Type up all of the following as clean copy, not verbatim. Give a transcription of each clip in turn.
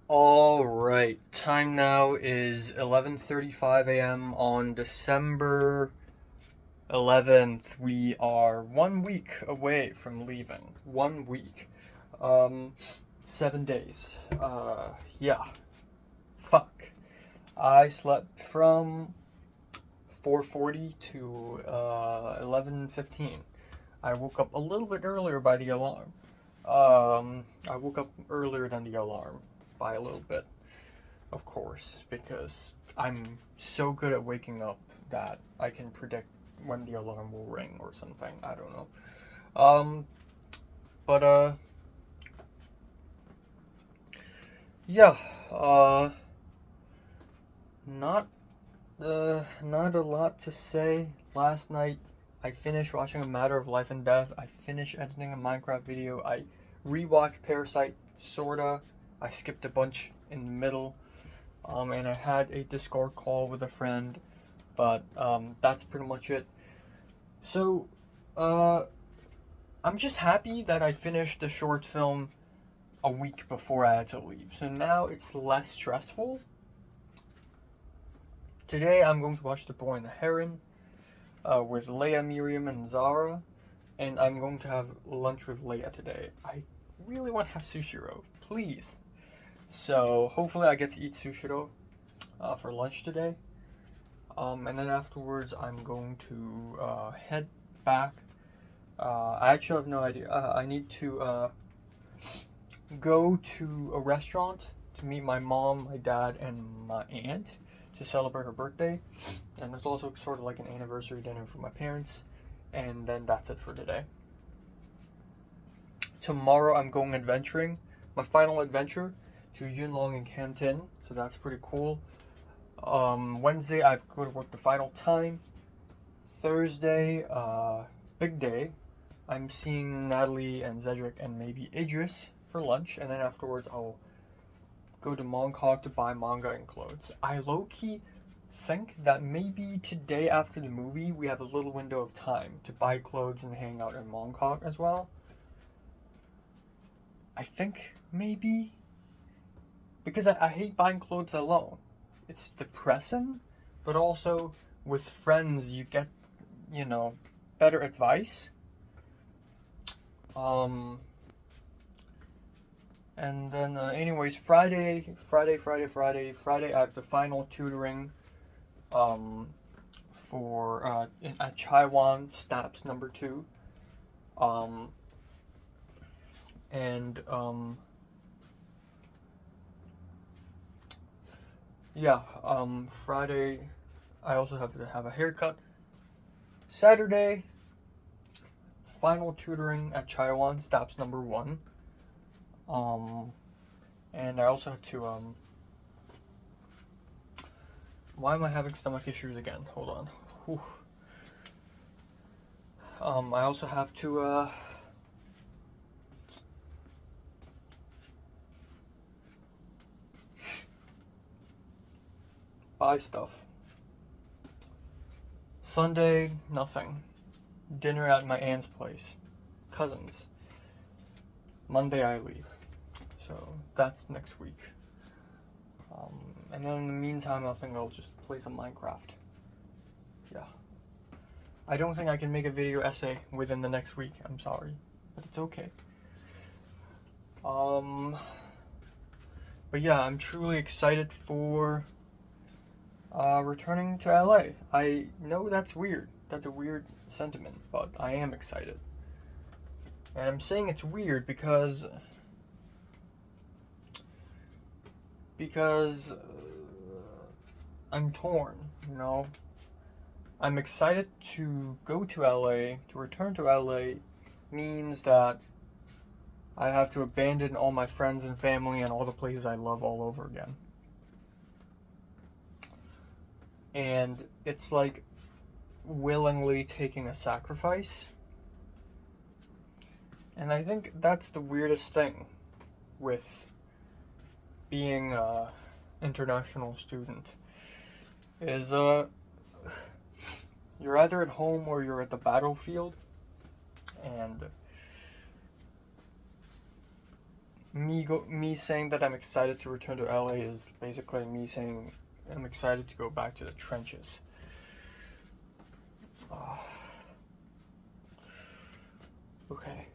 All right, time now is 11:35 a.m. on December 11th. We are 1 week away from leaving. 1 week. Um, 7 days. Yeah. Fuck. I slept from 4:40 to 11:15. I woke up a little bit earlier by the alarm. I woke up earlier than the alarm by a little bit, of course, because I'm so good at waking up that I can predict when the alarm will ring or something. I don't know. Um, but yeah. Uh, not not a lot to say. Last night, I finished watching A Matter of Life and Death. I finished editing a Minecraft video. I rewatched Parasite, sorta. I skipped a bunch in the middle. And I had a Discord call with a friend, but that's pretty much it. So, uh, I'm just happy that I finished the short film a week before I had to leave. So now it's less stressful. Today I'm going to watch The Boy and the Heron with Leia, Miriam, and Zara, and I'm going to have lunch with Leia today. I really want to have sushiro, please. So hopefully I get to eat sushiro for lunch today. And then afterwards, I'm going to head back. I actually have no idea. I need to go to a restaurant to meet my mom, my dad, and my aunt to celebrate her birthday. And it's also sort of like an anniversary dinner for my parents. And then that's it for today. Tomorrow, I'm going adventuring. My final adventure to Yunlong and Canton. So that's pretty cool. Wednesday, I've got to work the final time. Thursday, big day. I'm seeing Natalie and Zedric and maybe Idris for lunch, and then afterwards I'll go to Mongkok to buy manga and clothes. I low-key think that maybe today after the movie we have a little window of time to buy clothes and hang out in Mongkok as well. I think maybe because I hate buying clothes alone. It's depressing, but also with friends you get, you know, better advice. Um, and then, anyways, Friday, I have the final tutoring, um, at Chaiwan Staps number 2. Um, and, yeah, Friday, I also have to have a haircut. Saturday, final tutoring at Chaiwan Staps number 1. Um, and I also had to, why am I having stomach issues again? Hold on. Whew. I also have to, buy stuff. Sunday, nothing. Dinner at my aunt's place. Cousins. Monday, I leave. So that's next week. And then in the meantime, I think I'll just play some Minecraft. Yeah. I don't think I can make a video essay within the next week. I'm sorry. But it's okay. But yeah, I'm truly excited for returning to LA. I know that's weird. That's a weird sentiment, but I am excited. And I'm saying it's weird because I'm torn, you know. I'm excited to go to LA, to return to LA means that I have to abandon all my friends and family and all the places I love all over again. And it's like willingly taking a sacrifice. And I think that's the weirdest thing with being a international student is you're either at home or you're at the battlefield, and me saying that I'm excited to return to LA is basically me saying I'm excited to go back to the trenches. Okay.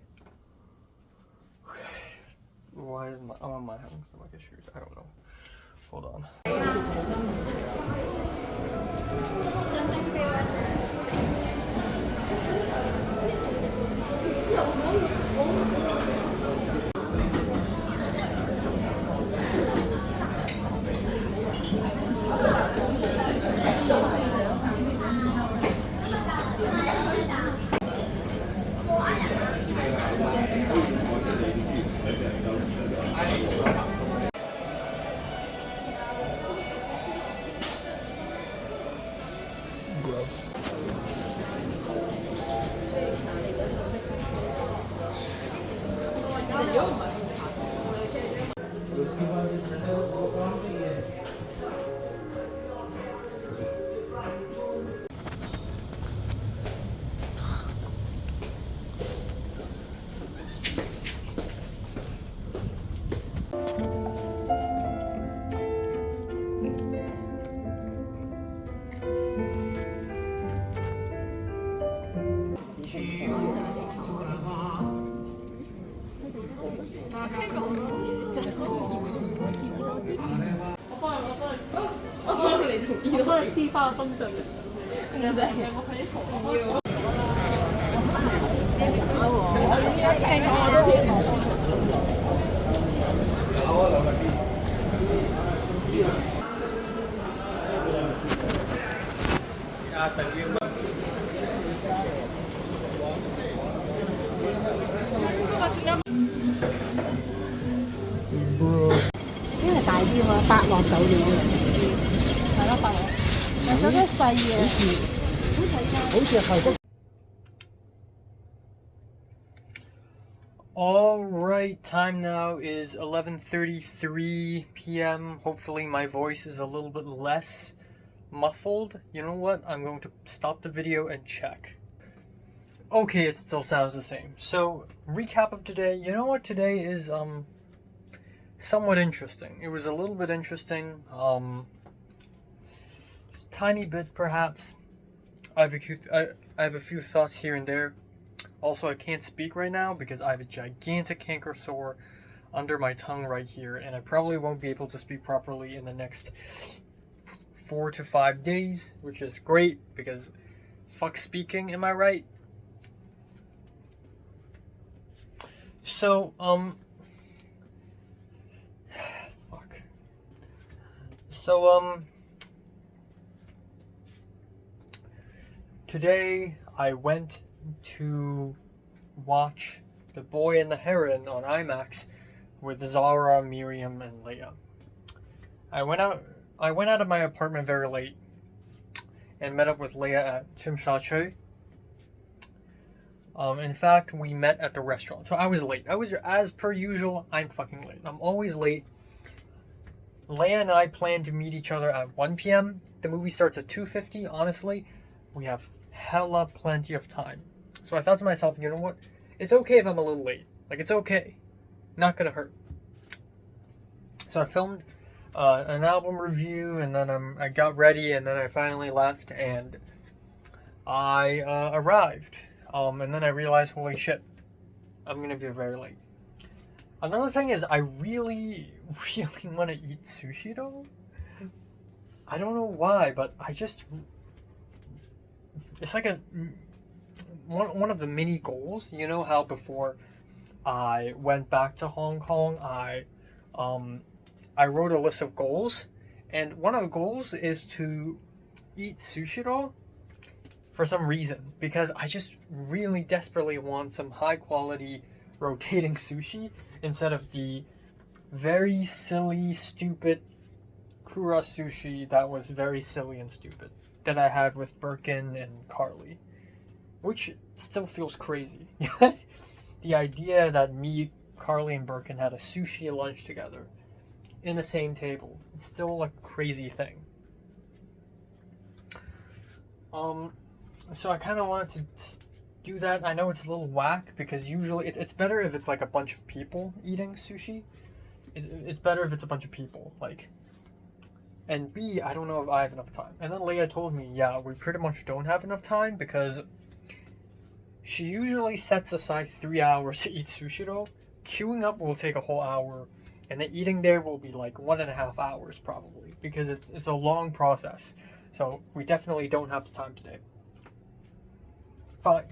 Why am I having stomach issues? I don't know. Hold on. Alright, time now is 11:33 p.m. Hopefully my voice is a little bit less muffled. You know what? I'm going to stop the video and check. Okay, it still sounds the same. So, recap of today. You know what? Today is somewhat interesting. It was a little bit interesting. Tiny bit perhaps. I have a few thoughts here and there. Also, I can't speak right now because I have a gigantic canker sore under my tongue right here, and I probably won't be able to speak properly in the next 4 to 5 days, which is great because fuck speaking, am I right? So, fuck. So, today I went to watch The Boy and the Heron on IMAX with Zara, Miriam, and Leia. I went out of my apartment very late and met up with Leia at Chimsha. In fact, we met at the restaurant. So I was late. As per usual, I'm fucking late. I'm always late. Leia and I planned to meet each other at 1 p.m. The movie starts at 2:50. Honestly, we have hella plenty of time. So I thought to myself, you know what? It's okay if I'm a little late. Like, it's okay. Not gonna hurt. So I filmed an album review, and then I got ready, and then I finally left, and I arrived. And then I realized, holy shit, I'm gonna be very late. Another thing is, I really, really want to eat sushi though. I don't know why, but it's like one of the mini goals. You know how before I went back to Hong Kong, I wrote a list of goals, and one of the goals is to eat sushi roll for some reason, because I just really desperately want some high quality rotating sushi instead of the very silly, stupid Kura sushi that was very silly and stupid that I had with Birkin and Carly, which still feels crazy. The idea that me, Carly, and Birkin had a sushi lunch together in the same table, it's still like a crazy thing. So I kind of wanted do that. I know it's a little whack because usually it's better if it's like a bunch of people eating sushi. It's better if it's a bunch of people, like. And B, I don't know if I have enough time. And then Leia told me, yeah, we pretty much don't have enough time because she usually sets aside 3 hours to eat sushi roll. Queuing up will take a whole hour, and then eating there will be like 1.5 hours probably because it's a long process. So we definitely don't have the time today. Fine.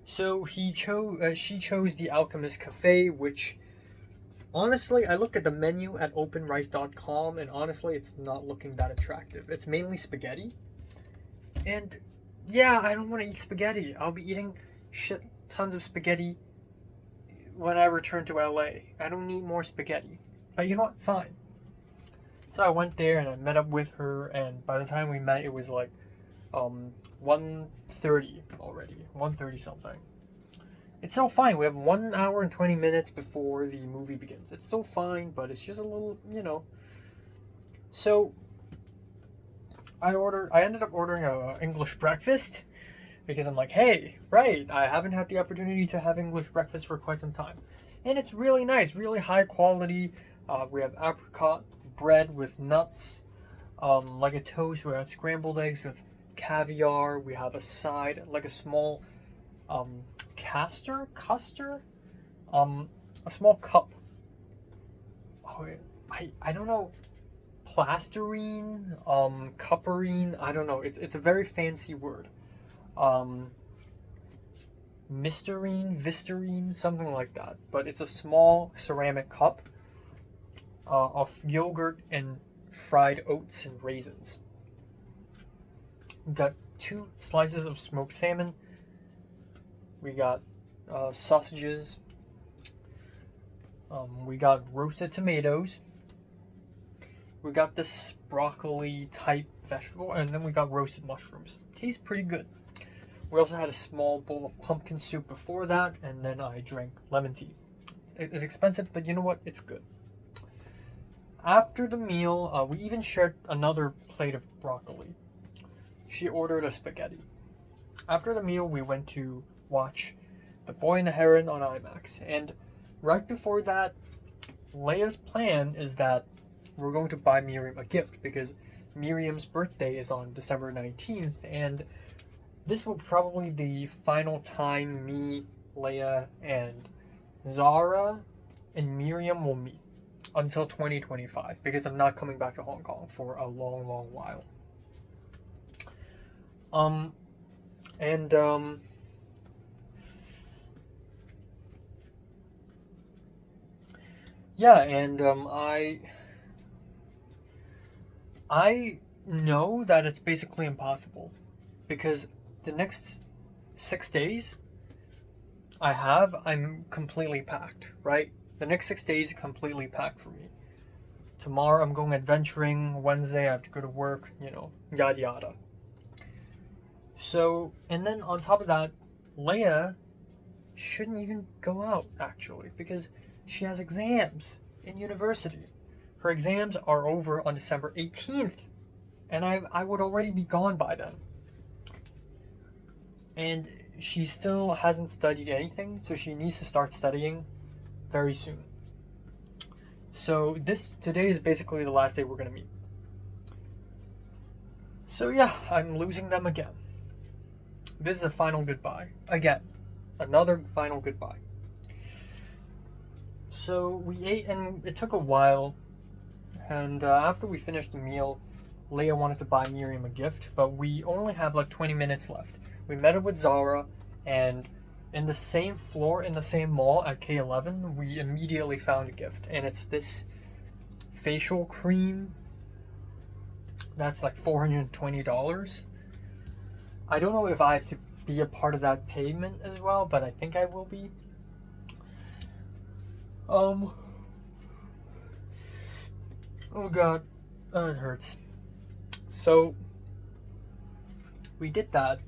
So she chose the Alchemist Cafe, which honestly, I looked at the menu at openrice.com, and honestly, it's not looking that attractive. It's mainly spaghetti. And yeah, I don't want to eat spaghetti. I'll be eating shit tons of spaghetti when I return to LA. I don't need more spaghetti. But you know what? Fine. So I went there and I met up with her, and by the time we met, it was like 1:30 already. 1:30 something. It's still fine. We have 1 hour and 20 minutes before the movie begins. It's still fine, but it's just a little, So I ended up ordering a English breakfast because I'm like, hey, right, I haven't had the opportunity to have English breakfast for quite some time. And it's really nice, really high quality. We have apricot bread with nuts, like a toast. We have scrambled eggs with caviar. We have a side, like a small custard, a small cup. Oh, I don't know, plasterine, cupperine. I don't know. It's a very fancy word. Visterine, something like that. But it's a small ceramic cup of yogurt and fried oats and raisins. We got 2 slices of smoked salmon. We got sausages. We got roasted tomatoes. We got this broccoli type vegetable, and then we got roasted mushrooms. Tastes pretty good. We also had a small bowl of pumpkin soup before that, and then I drank lemon tea. It's expensive, but you know what? It's good. After the meal, we even shared another plate of broccoli. She ordered a spaghetti. After the meal, we went to watch The Boy and the Heron on IMAX. And right before that, Leia's plan is that we're going to buy Miriam a gift because Miriam's birthday is on December 19th, and this will probably be the final time me, Leia, and Zara and Miriam will meet until 2025 because I'm not coming back to Hong Kong for a long, long while. I know that it's basically impossible because the next 6 days I'm completely packed, right? The next 6 days completely packed for me. Tomorrow I'm going adventuring. Wednesday I have to go to work, yada yada. So, and then on top of that, Leia shouldn't even go out actually because she has exams in university. Her exams are over on December 18th, and I would already be gone by then. And she still hasn't studied anything, so she needs to start studying very soon. So today is basically the last day we're gonna meet. So yeah, I'm losing them again. This is a final goodbye. Again, another final goodbye. So we ate, and it took a while. And after we finished the meal, Leia wanted to buy Miriam a gift, but we only have like 20 minutes left. We met up with Zara, and in the same floor, in the same mall at K11, we immediately found a gift. And it's this facial cream that's like $420. I don't know if I have to be a part of that payment as well, but I think I will be. Oh god, it hurts. So we did that,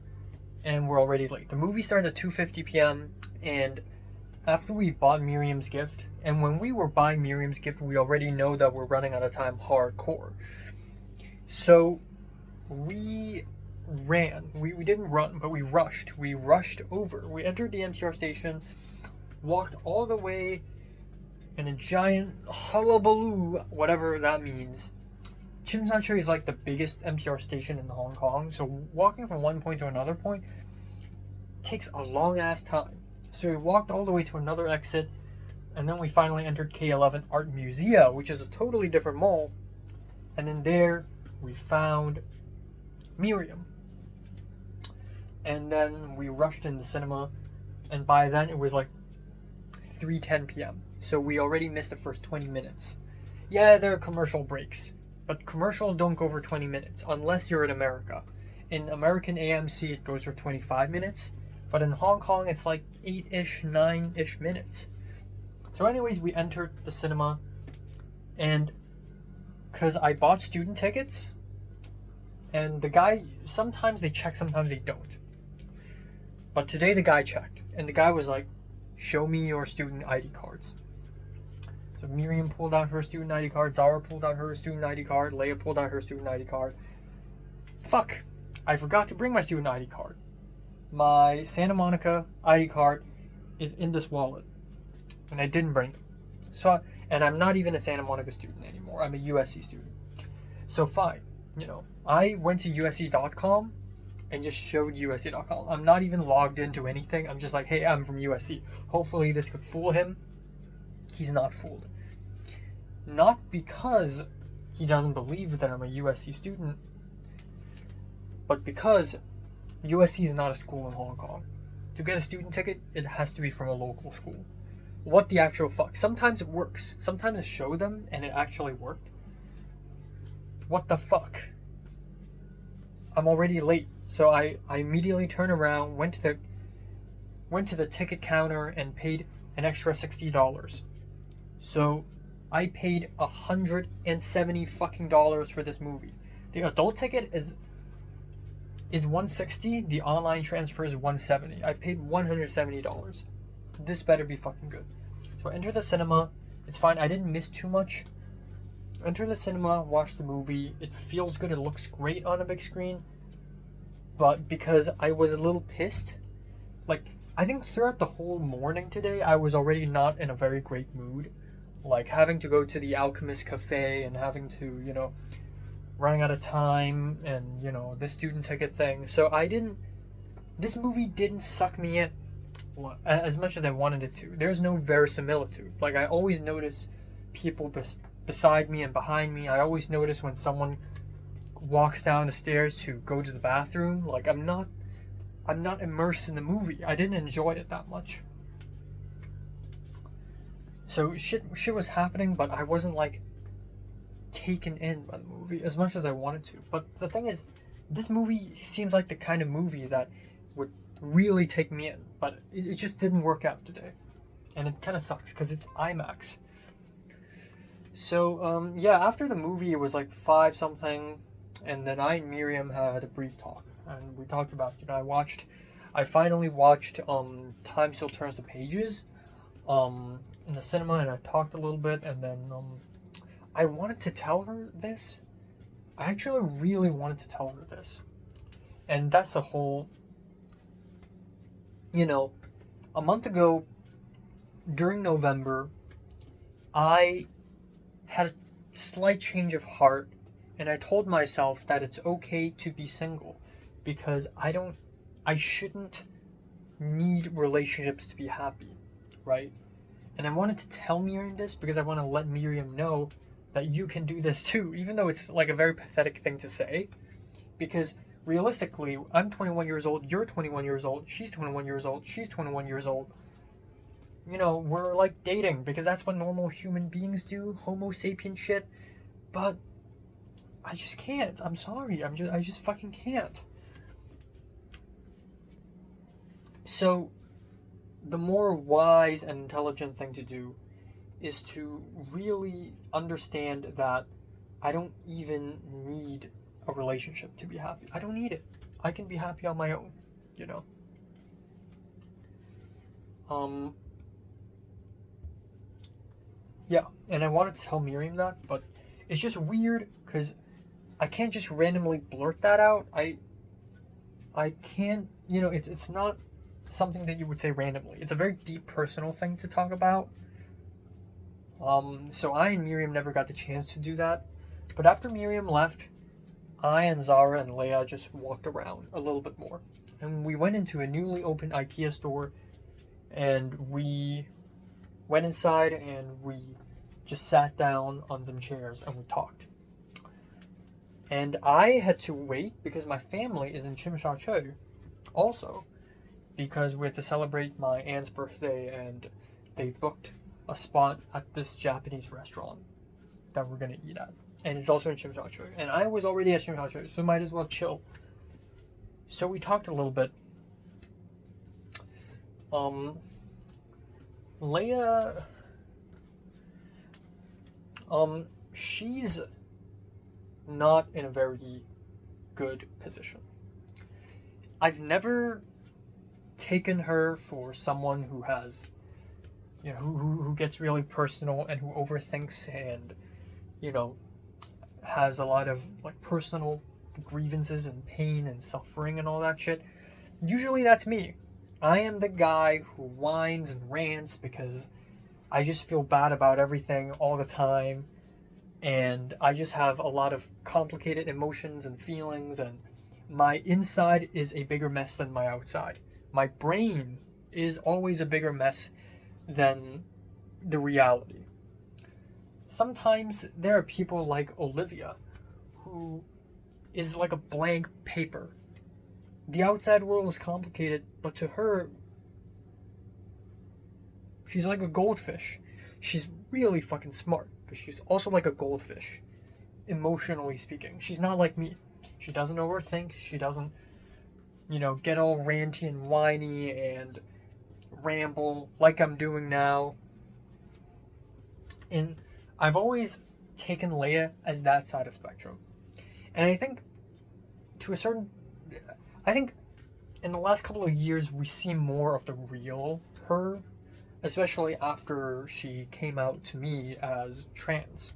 and we're already late. The movie starts at 2:50 p.m. and after we bought Miriam's gift, and when we were buying Miriam's gift, we already know that we're running out of time hardcore. So we ran. We didn't run, but we rushed. We rushed over. We entered the MTR station, walked all the way in a giant hullabaloo, whatever that means. Chimsancheon is like the biggest MTR station in Hong Kong, so walking from one point to another point takes a long ass time. So we walked all the way to another exit, and then we finally entered K11 Art Museum, which is a totally different mall. And then there we found Miriam. And then we rushed in the cinema, and by then it was like 3:10 p.m. So we already missed the first 20 minutes. Yeah, there are commercial breaks, but commercials don't go for 20 minutes unless you're in America. In American AMC, it goes for 25 minutes, but in Hong Kong, it's like 8-ish, 9-ish minutes. So anyways, we entered the cinema, and because I bought student tickets, and the guy, sometimes they check, sometimes they don't. But today the guy checked, and the guy was like, show me your student ID cards. So Miriam pulled out her student ID card, Zara pulled out her student ID card, Leia pulled out her student ID card. Fuck, I forgot to bring my student ID card. My Santa Monica ID card is in this wallet, and I didn't bring it. So, and I'm not even a Santa Monica student anymore, I'm a USC student. So fine, I went to USC.com and just showed USC.com. I'm not even logged into anything. I'm just like, hey, I'm from USC. Hopefully this could fool him. He's not fooled. Not because he doesn't believe that I'm a USC student, but because USC is not a school in Hong Kong. To get a student ticket, it has to be from a local school. What the actual fuck? Sometimes it works. Sometimes I show them and it actually worked. What the fuck? I'm already late, so I immediately turned around, went to the ticket counter and paid an extra $60. So I paid $170 fucking dollars for this movie. The adult ticket is $160. The online transfer is $170. I paid $170. This better be fucking good. So I enter the cinema. It's fine. I didn't miss too much. Enter the cinema, watch the movie. It feels good. It looks great on a big screen. But because I was a little pissed, like, I think throughout the whole morning today, I was already not in a very great mood. Like, having to go to the Alchemist Cafe and having to, running out of time and, the student ticket thing. So this movie didn't suck me in as much as I wanted it to. There's no verisimilitude. Like, I always notice people beside me and behind me. I always notice when someone walks down the stairs to go to the bathroom. Like, I'm not immersed in the movie. I didn't enjoy it that much. So shit was happening, but I wasn't like taken in by the movie as much as I wanted to. But the thing is, this movie seems like the kind of movie that would really take me in, but it just didn't work out today. And it kind of sucks because it's IMAX. So, after the movie, it was like 5 something, and then I and Miriam had a brief talk, and we talked about, I finally watched, Time Still Turns the Pages, in the cinema, and I talked a little bit, and then, I wanted to tell her this. I actually really wanted to tell her this. And that's the whole, a month ago, during November, I had a slight change of heart, and I told myself that it's okay to be single because I shouldn't need relationships to be happy, right? And I wanted to tell Miriam this because I want to let Miriam know that you can do this too, even though it's like a very pathetic thing to say, because realistically, I'm 21 years old, you're 21 years old, she's 21 years old, she's 21 years old. We're like dating because that's what normal human beings do, Homo sapien shit. But I just can't. I'm sorry. I just fucking can't. So the more wise and intelligent thing to do is to really understand that I don't even need a relationship to be happy. I don't need it. I can be happy on my own, Yeah, and I wanted to tell Miriam that, but it's just weird because I can't just randomly blurt that out. I can't, it's not something that you would say randomly. It's a very deep personal thing to talk about. So I and Miriam never got the chance to do that. But after Miriam left, I and Zara and Leia just walked around a little bit more. And we went into a newly opened IKEA store, and we went inside and we just sat down on some chairs and we talked. And I had to wait because my family is in Chimshache also, because we had to celebrate my aunt's birthday and they booked a spot at this Japanese restaurant that we're gonna eat at. And it's also in Chimshache. And I was already at Chimshache, so might as well chill. So we talked a little bit. Leia, she's not in a very good position. I've never taken her for someone who has, who gets really personal and who overthinks and, has a lot of like personal grievances and pain and suffering and all that shit. Usually that's me. I am the guy who whines and rants because I just feel bad about everything all the time, and I just have a lot of complicated emotions and feelings, and my inside is a bigger mess than my outside. My brain is always a bigger mess than the reality. Sometimes there are people like Olivia who is like a blank paper. The outside world is complicated, but to her, she's like a goldfish. She's really fucking smart, but she's also like a goldfish, emotionally speaking. She's not like me. She doesn't overthink. She doesn't, get all ranty and whiny and ramble like I'm doing now. And I've always taken Leia as that side of spectrum. And I think in the last couple of years we see more of the real her, especially after she came out to me as trans.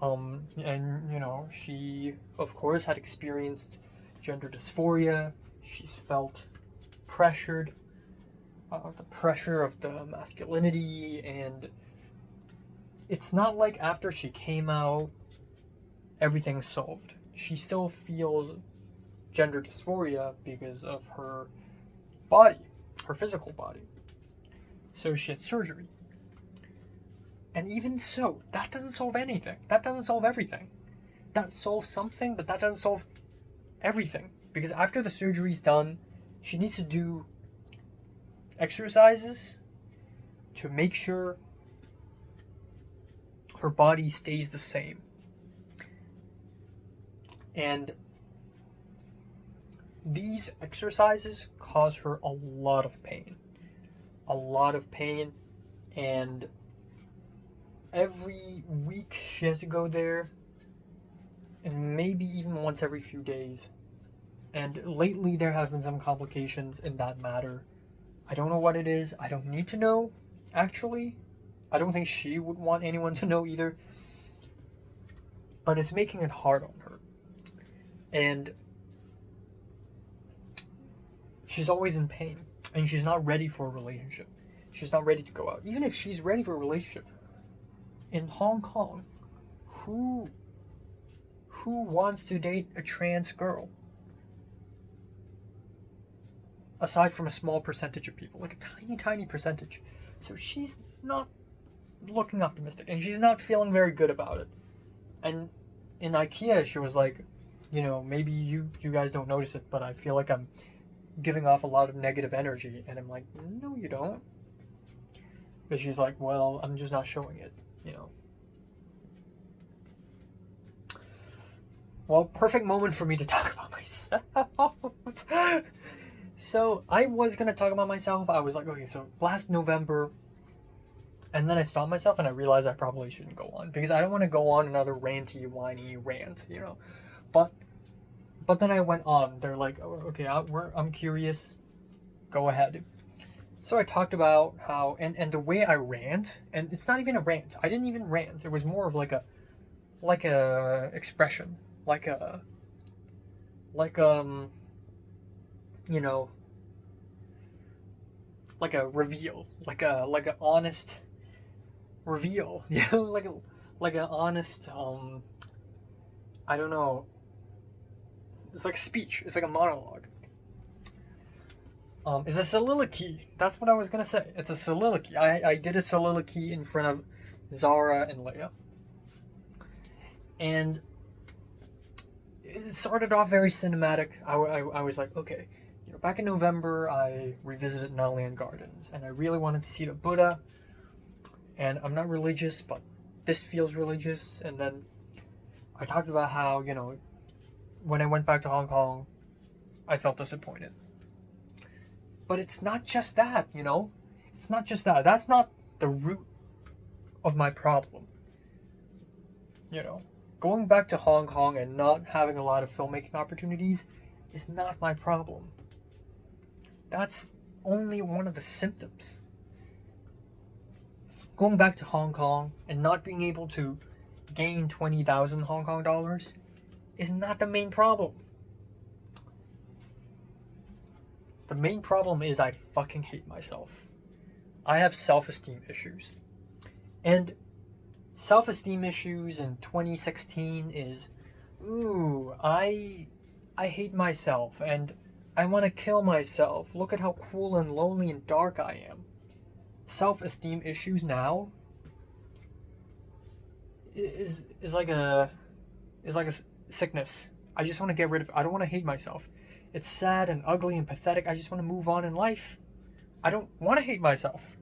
And she of course had experienced gender dysphoria. She's felt pressured, the pressure of the masculinity, and it's not like after she came out everything's solved. She still feels gender dysphoria because of her body, her physical body. So she had surgery. And even so, that doesn't solve anything. That doesn't solve everything. That solves something, but that doesn't solve everything. Because after the surgery's done, she needs to do exercises to make sure her body stays the same. And these exercises cause her a lot of pain. A lot of pain. And every week she has to go there. And maybe even once every few days. And lately there have been some complications in that matter. I don't know what it is. I don't need to know, actually. I don't think she would want anyone to know either. But it's making it hard on her. And she's always in pain. And she's not ready for a relationship. She's not ready to go out. Even if she's ready for a relationship, in Hong Kong, who wants to date a trans girl? Aside from a small percentage of people. Like a tiny, tiny percentage. So she's not looking optimistic. And she's not feeling very good about it. And in IKEA, she was like, maybe you guys don't notice it, but I feel like I'm giving off a lot of negative energy. And I'm like, no, you don't. But she's like, well, I'm just not showing it, Well, perfect moment for me to talk about myself. So I was going to talk about myself. I was like, okay, so last November, and then I stopped myself and I realized I probably shouldn't go on because I don't want to go on another ranty, whiny rant, But then I went on. They're like, oh, okay, I'm curious. Go ahead. So I talked about how, and the way I rant, and it's not even a rant. I didn't even rant. It was more of like a expression, like you know, like a reveal, like an honest reveal, you know, like an honest I don't know. It's like a speech. It's like a monologue. It's a soliloquy. That's what I was gonna say. It's a soliloquy. I did a soliloquy in front of Zara and Leia, and it started off very cinematic. I was like, okay, you know, back in November, I revisited Nalayan Gardens, and I really wanted to see the Buddha. And I'm not religious, but this feels religious. And then I talked about how, you know, when I went back to Hong Kong, I felt disappointed. But it's not just that, you know? It's not just that. That's not the root of my problem. You know? Going back to Hong Kong and not having a lot of filmmaking opportunities is not my problem. That's only one of the symptoms. Going back to Hong Kong and not being able to gain 20,000 Hong Kong dollars is not the main problem. The main problem is I fucking hate myself. I have self-esteem issues. And self-esteem issues in 2016 is, I hate myself and I want to kill myself. Look at how cool and lonely and dark I am. Self-esteem issues now is like a sickness. I just want to get rid of it. I don't want to hate myself. It's sad and ugly and pathetic. I just want to move on in life. I don't want to hate myself.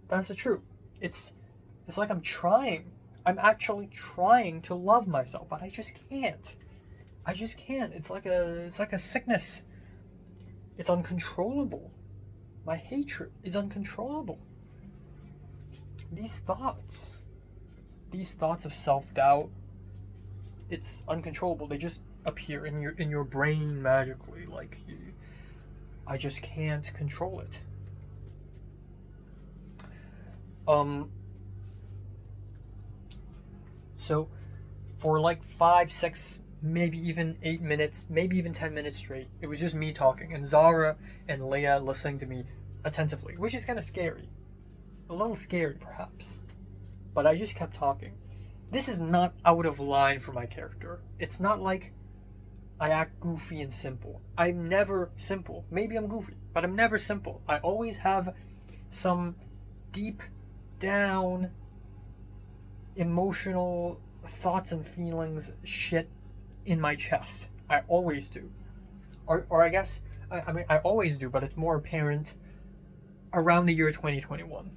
That's the truth. It's like I'm trying. I'm actually trying to love myself, but I just can't. I just can't. It's like a sickness. It's uncontrollable. My hatred is uncontrollable. These thoughts of self-doubt, it's uncontrollable. They just appear in your brain magically. Like I just can't control it. So for like 5, 6, maybe even 8 minutes, maybe even 10 minutes straight, it was just me talking and Zara and Leia listening to me attentively, which is kind of scary. A little scary, perhaps. But I just kept talking. This is not out of line for my character. It's not like I act goofy and simple. I'm never simple. Maybe I'm goofy, but I'm never simple. I always have some deep down emotional thoughts and feelings shit in my chest. I always do. Or I guess, I mean, I always do, but it's more apparent around the year 2021.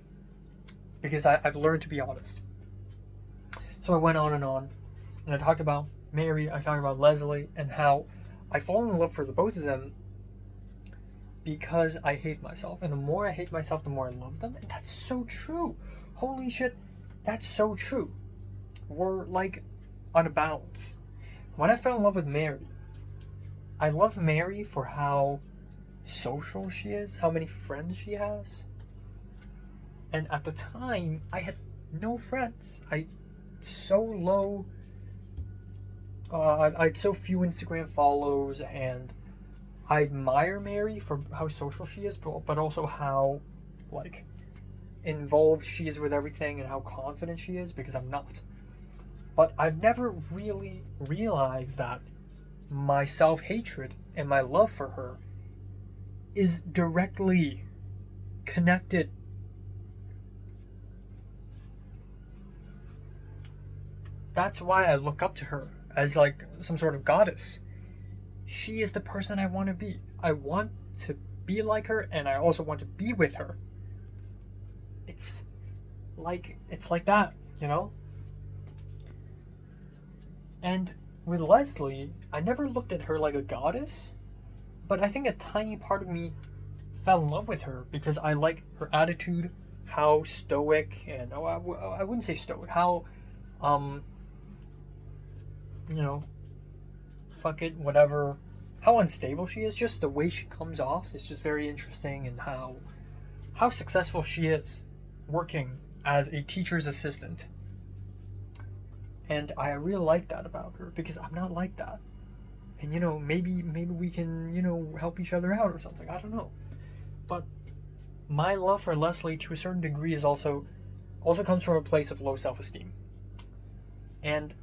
Because I've learned to be honest. So I went on, and I talked about Mary, I talked about Leslie, and how I fall in love for the both of them because I hate myself. And the more I hate myself, the more I love them. And that's so true. Holy shit, that's so true. We're like on a balance. When I fell in love with Mary, I love Mary for how social she is, how many friends she has. And at the time, I had no friends. I had so few Instagram follows, and I admire Mary for how social she is, but also how, like, involved she is with everything and how confident she is, because I'm not. But I've never really realized that my self-hatred and my love for her is directly connected. That's why I look up to her as like some sort of goddess. She is the person I want to be. I want to be like her, and I also want to be with her. It's like that, you know? And with Leslie, I never looked at her like a goddess, but I think a tiny part of me fell in love with her because I like her attitude, how stoic, and I wouldn't say stoic, how you know, fuck it, whatever, how unstable she is. Just the way she comes off is just very interesting, and how successful she is working as a teacher's assistant. And I really like that about her because I'm not like that. And, maybe we can, help each other out or something. I don't know. But my love for Leslie, to a certain degree, is also comes from a place of low self-esteem. And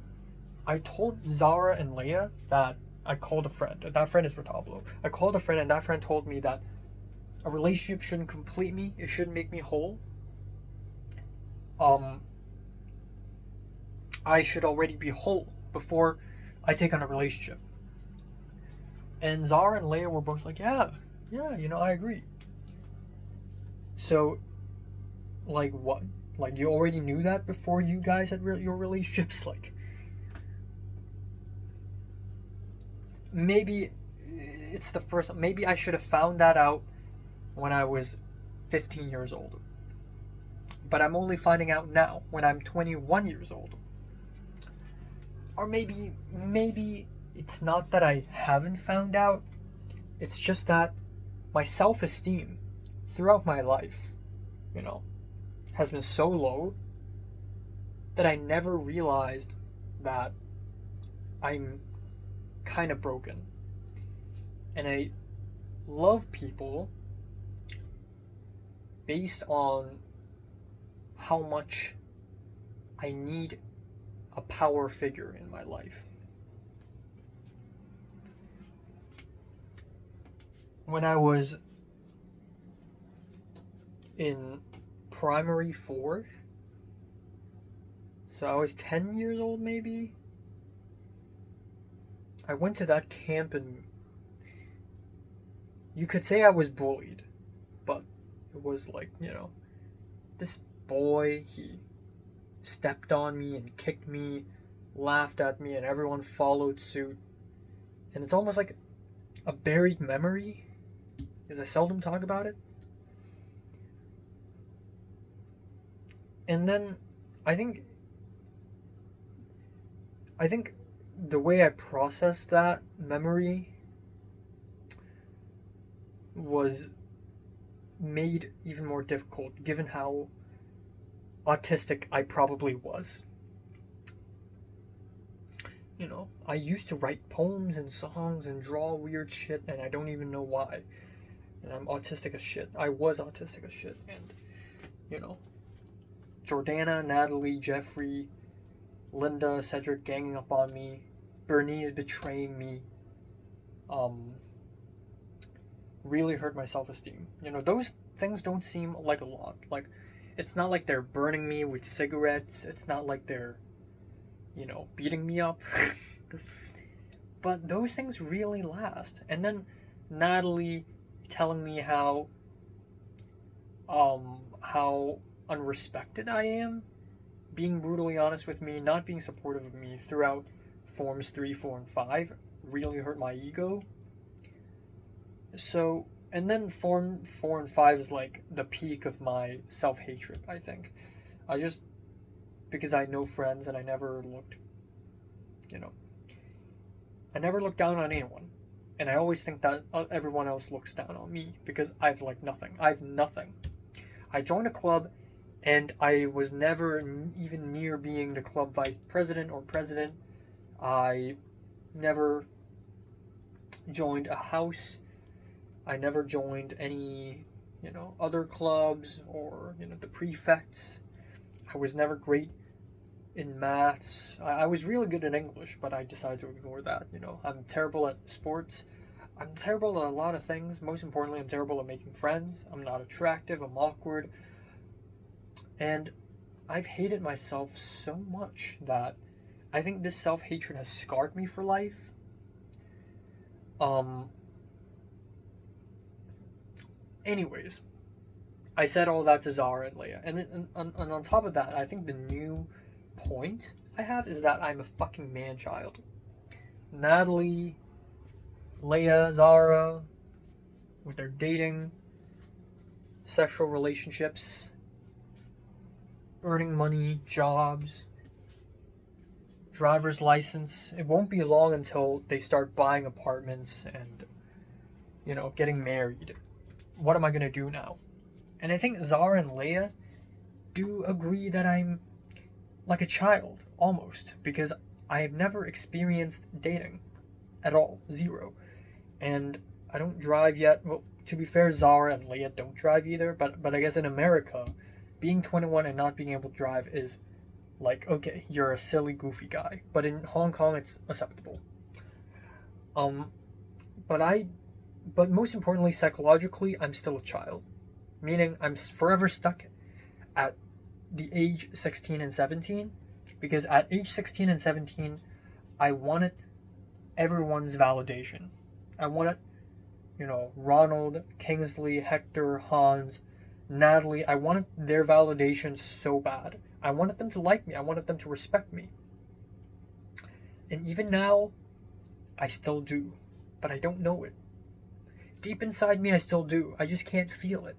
I told Zara and Leia that I called a friend. That friend is Retablo. I called a friend, and that friend told me that a relationship shouldn't complete me. It shouldn't make me whole. I should already be whole before I take on a relationship. And Zara and Leia were both like, yeah, I agree. So, like, what? Like, you already knew that before you guys had your relationships? Like, maybe it's the first. Maybe I should have found that out when I was 15 years old. But I'm only finding out now when I'm 21 years old. Or maybe it's not that I haven't found out. It's just that my self-esteem throughout my life, has been so low that I never realized that I'm kind of broken. And I love people based on how much I need a power figure in my life. When I was in primary 4, so I was 10 years old maybe, I went to that camp and you could say I was bullied, but it was like, this boy, he stepped on me and kicked me, laughed at me, and everyone followed suit. And it's almost like a buried memory, because I seldom talk about it. And then I think the way I processed that memory was made even more difficult given how autistic I probably was. I used to write poems and songs and draw weird shit, and I don't even know why. And I'm autistic as shit. I was autistic as shit. And, Jordana, Natalie, Jeffrey, Linda, Cedric ganging up on me, Bernice betraying me, really hurt my self-esteem. Those things don't seem like a lot. Like, it's not like they're burning me with cigarettes. It's not like they're, beating me up. But those things really last. And then Natalie telling me how unrespected I am, being brutally honest with me, not being supportive of me throughout Forms 3, 4, and 5 really hurt my ego. So, and then Form 4 and 5 is like the peak of my self-hatred, I think. Because I know friends and I never looked down on anyone. And I always think that everyone else looks down on me because I've nothing. I joined a club and I was never even near being the club vice president or president. I never joined a house. I never joined any, other clubs or, the prefects. I was never great in maths. I was really good in English, but I decided to ignore that. I'm terrible at sports. I'm terrible at a lot of things. Most importantly, I'm terrible at making friends. I'm not attractive. I'm awkward. And I've hated myself so much that I think this self-hatred has scarred me for life. Anyways, I said all that to Zara and Leia. And on top of that, I think the new point I have is that I'm a fucking man-child. Natalie, Leia, Zara, with their dating, sexual relationships, earning money, jobs, driver's license. It won't be long until they start buying apartments and, getting married. What am I going to do now? And I think Zara and Leia do agree that I'm like a child, almost, because I have never experienced dating. at all. Zero. And I don't drive yet. Well, to be fair, Zara and Leia don't drive either, but I guess in America, being 21 and not being able to drive is like, okay, you're a silly, goofy guy. But in Hong Kong, it's acceptable. Um, but but most importantly, psychologically, I'm still a child. Meaning, I'm forever stuck at the age 16 and 17. Because at age 16 and 17, I wanted everyone's validation. I wanted, Ronald, Kingsley, Hector, Hans, Natalie. I wanted their validation so bad. I wanted them to like me. I wanted them to respect me. And even now, I still do. But I don't know it. Deep inside me, I still do. I just can't feel it.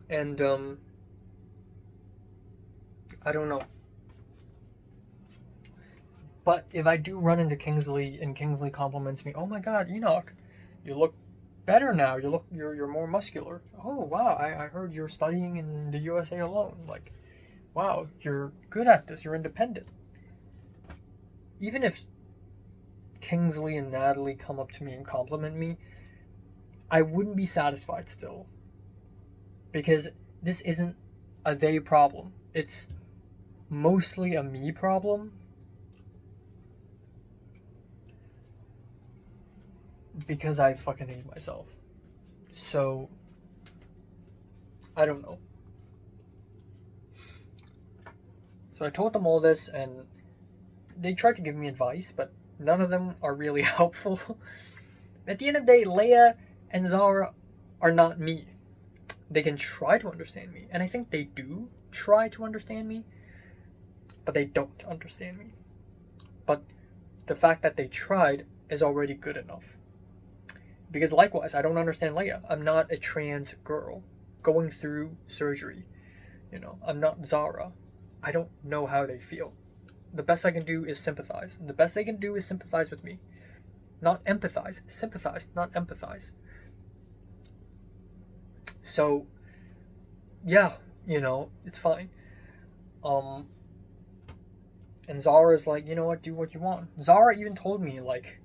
And I don't know. But if I do run into Kingsley and Kingsley compliments me, oh my God, Enoch, you look better now. You're more muscular. Oh wow, I heard you're studying in the USA alone. Like, wow, you're good at this. You're independent. Even if Kingsley and Natalie come up to me and compliment me, I wouldn't be satisfied still. Because this isn't a they problem. It's mostly a me problem. Because I fucking hate myself. So, I don't know. So I told them all this, and they tried to give me advice, but none of them are really helpful. At the end of the day, Leia and Zara are not me. They can try to understand me, and I think they do try to understand me, but they don't understand me. But the fact that they tried is already good enough. Because likewise, I don't understand Leia. I'm not a trans girl going through surgery. I'm not Zara. I don't know how they feel. The best I can do is sympathize. The best they can do is sympathize with me. Not empathize. Sympathize, not empathize. So, yeah, it's fine. And Zara's like, you know what, do what you want. Zara even told me, like,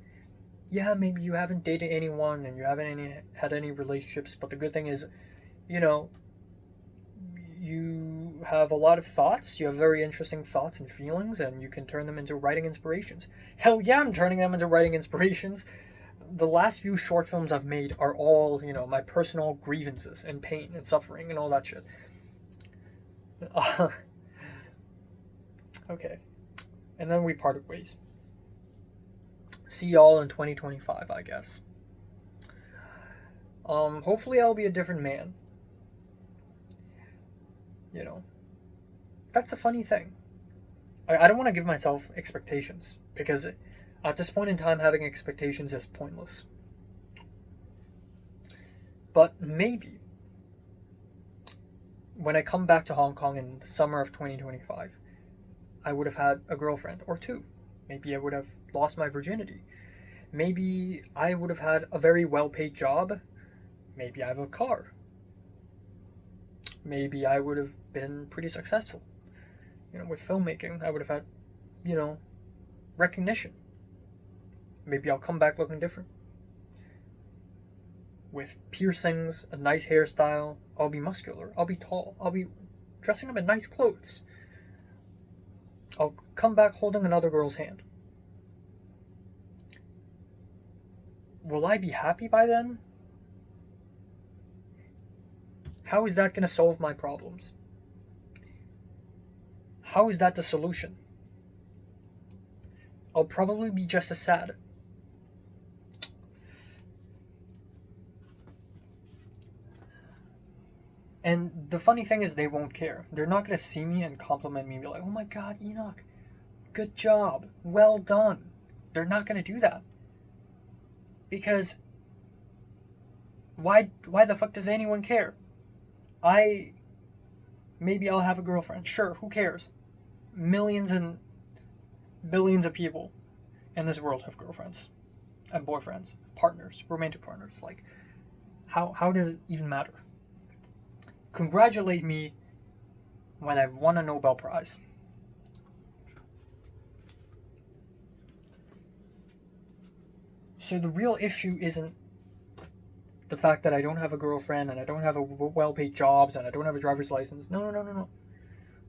yeah, maybe you haven't dated anyone and you haven't had any relationships, but the good thing is, you have a lot of thoughts. You have very interesting thoughts and feelings, and you can turn them into writing inspirations. Hell yeah, I'm turning them into writing inspirations. The last few short films I've made are all, my personal grievances and pain and suffering and all that shit. Okay. And then we parted ways. See y'all in 2025, I guess. Hopefully I'll be a different man. That's a funny thing. I don't want to give myself expectations, because at this point in time, having expectations is pointless. But maybe, when I come back to Hong Kong in the summer of 2025, I would have had a girlfriend or two. Maybe I would have lost my virginity. Maybe I would have had a very well-paid job. Maybe I have a car. Maybe I would have been pretty successful. With filmmaking, I would have had, recognition. Maybe I'll come back looking different. With piercings, a nice hairstyle, I'll be muscular, I'll be tall, I'll be dressing up in nice clothes. I'll come back holding another girl's hand. Will I be happy by then? How is that going to solve my problems? How is that the solution? I'll probably be just as sad. And the funny thing is, they won't care. They're not going to see me and compliment me and be like, oh my God, Enoch, good job, well done. They're not going to do that. Because why the fuck does anyone care? Maybe I'll have a girlfriend. Sure, who cares? Millions and billions of people in this world have girlfriends and boyfriends, partners, romantic partners. Like, how does it even matter? Congratulate me when I've won a Nobel Prize. So the real issue isn't the fact that I don't have a girlfriend and I don't have a well-paid jobs and I don't have a driver's license. No.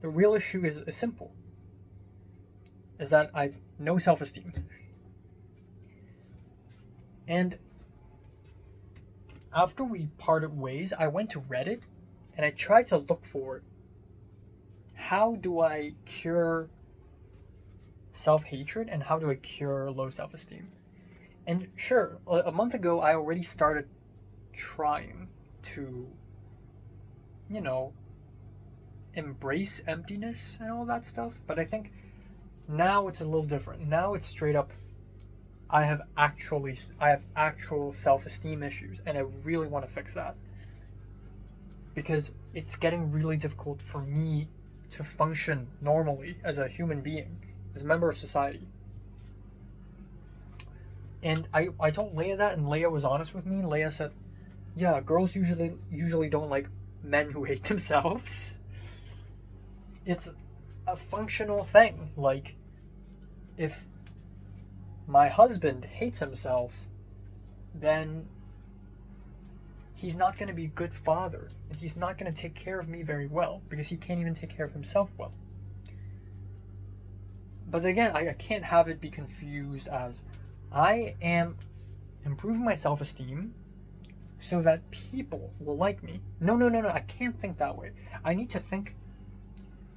The real issue is simple. Is that I've no self-esteem. And after we parted ways, I went to Reddit and I tried to look for how do I cure self-hatred and how do I cure low self-esteem. And sure, a month ago I already started trying to, embrace emptiness and all that stuff. But I think now it's a little different. Now it's straight up, I have actual self-esteem issues, and I really want to fix that. Because it's getting really difficult for me to function normally as a human being, as a member of society. And I told Leia that, and Leia was honest with me. Leia said, yeah, girls usually don't like men who hate themselves. It's a functional thing. Like, if my husband hates himself, then he's not going to be a good father. And he's not going to take care of me very well, because he can't even take care of himself well. But again, I can't have it be confused as I am improving my self-esteem so that people will like me. No. I can't think that way. I need to think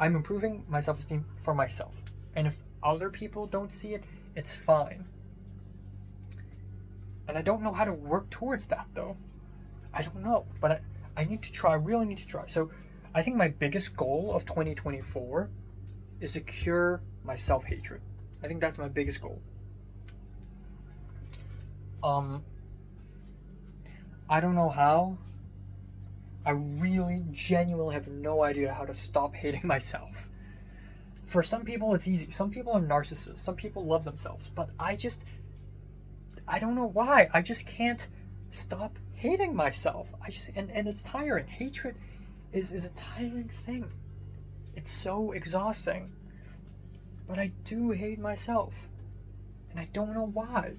I'm improving my self-esteem for myself. And if other people don't see it, it's fine. And I don't know how to work towards that, though. I don't know. But I need to try. I really need to try. So I think my biggest goal of 2024 is to cure my self-hatred. I think that's my biggest goal. I don't know how. I really genuinely have no idea how to stop hating myself. For some people it's easy. Some people are narcissists. Some people love themselves. But I don't know why. I just can't stop hating myself. And it's tiring. Hatred is a tiring thing. It's so exhausting. But I do hate myself. And I don't know why.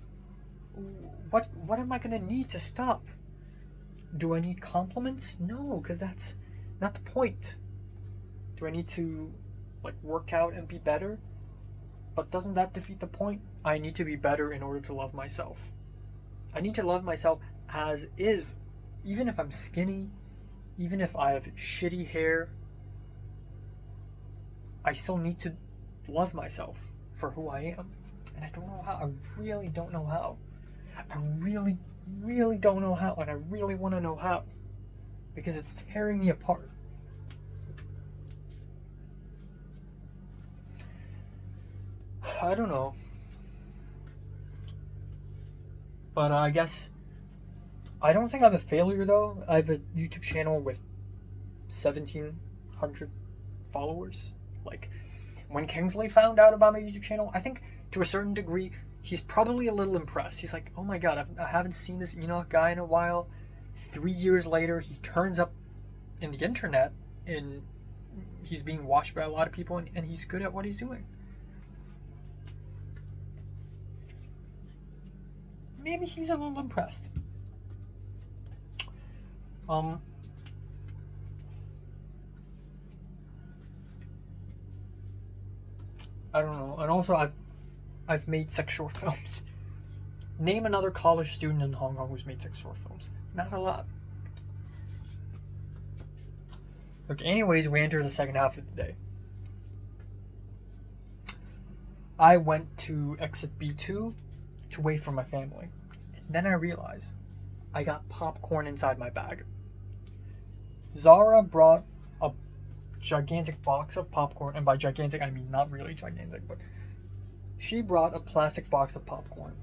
What am I going to need to stop? Do I need compliments? No, because that's not the point. Do I need to work out and be better? But doesn't that defeat the point? I need to be better in order to love myself. I need to love myself as is. Even if I'm skinny, even if I have shitty hair, I still need to love myself for who I am. And I don't know how. I really don't know how. I really don't know how, and I really want to know how, because it's tearing me apart. I don't know. But I guess I don't think I'm a failure, though. I have a YouTube channel with 1,700 followers. When Kingsley found out about my YouTube channel, I think to a certain degree he's probably a little impressed. He's like, oh my god, I haven't seen this Enoch guy in a while. 3 years later, he turns up in the internet, and he's being watched by a lot of people, and he's good at what he's doing. Maybe he's a little impressed. I don't know. And also, I've made sex short films. Name another college student in Hong Kong who's made sex short films. Not a lot. Okay, anyways, we enter the second half of the day. I went to exit B2 to wait for my family. And then I realized I got popcorn inside my bag. Zara brought a gigantic box of popcorn, and by gigantic I mean not really gigantic, but she brought a plastic box of popcorn.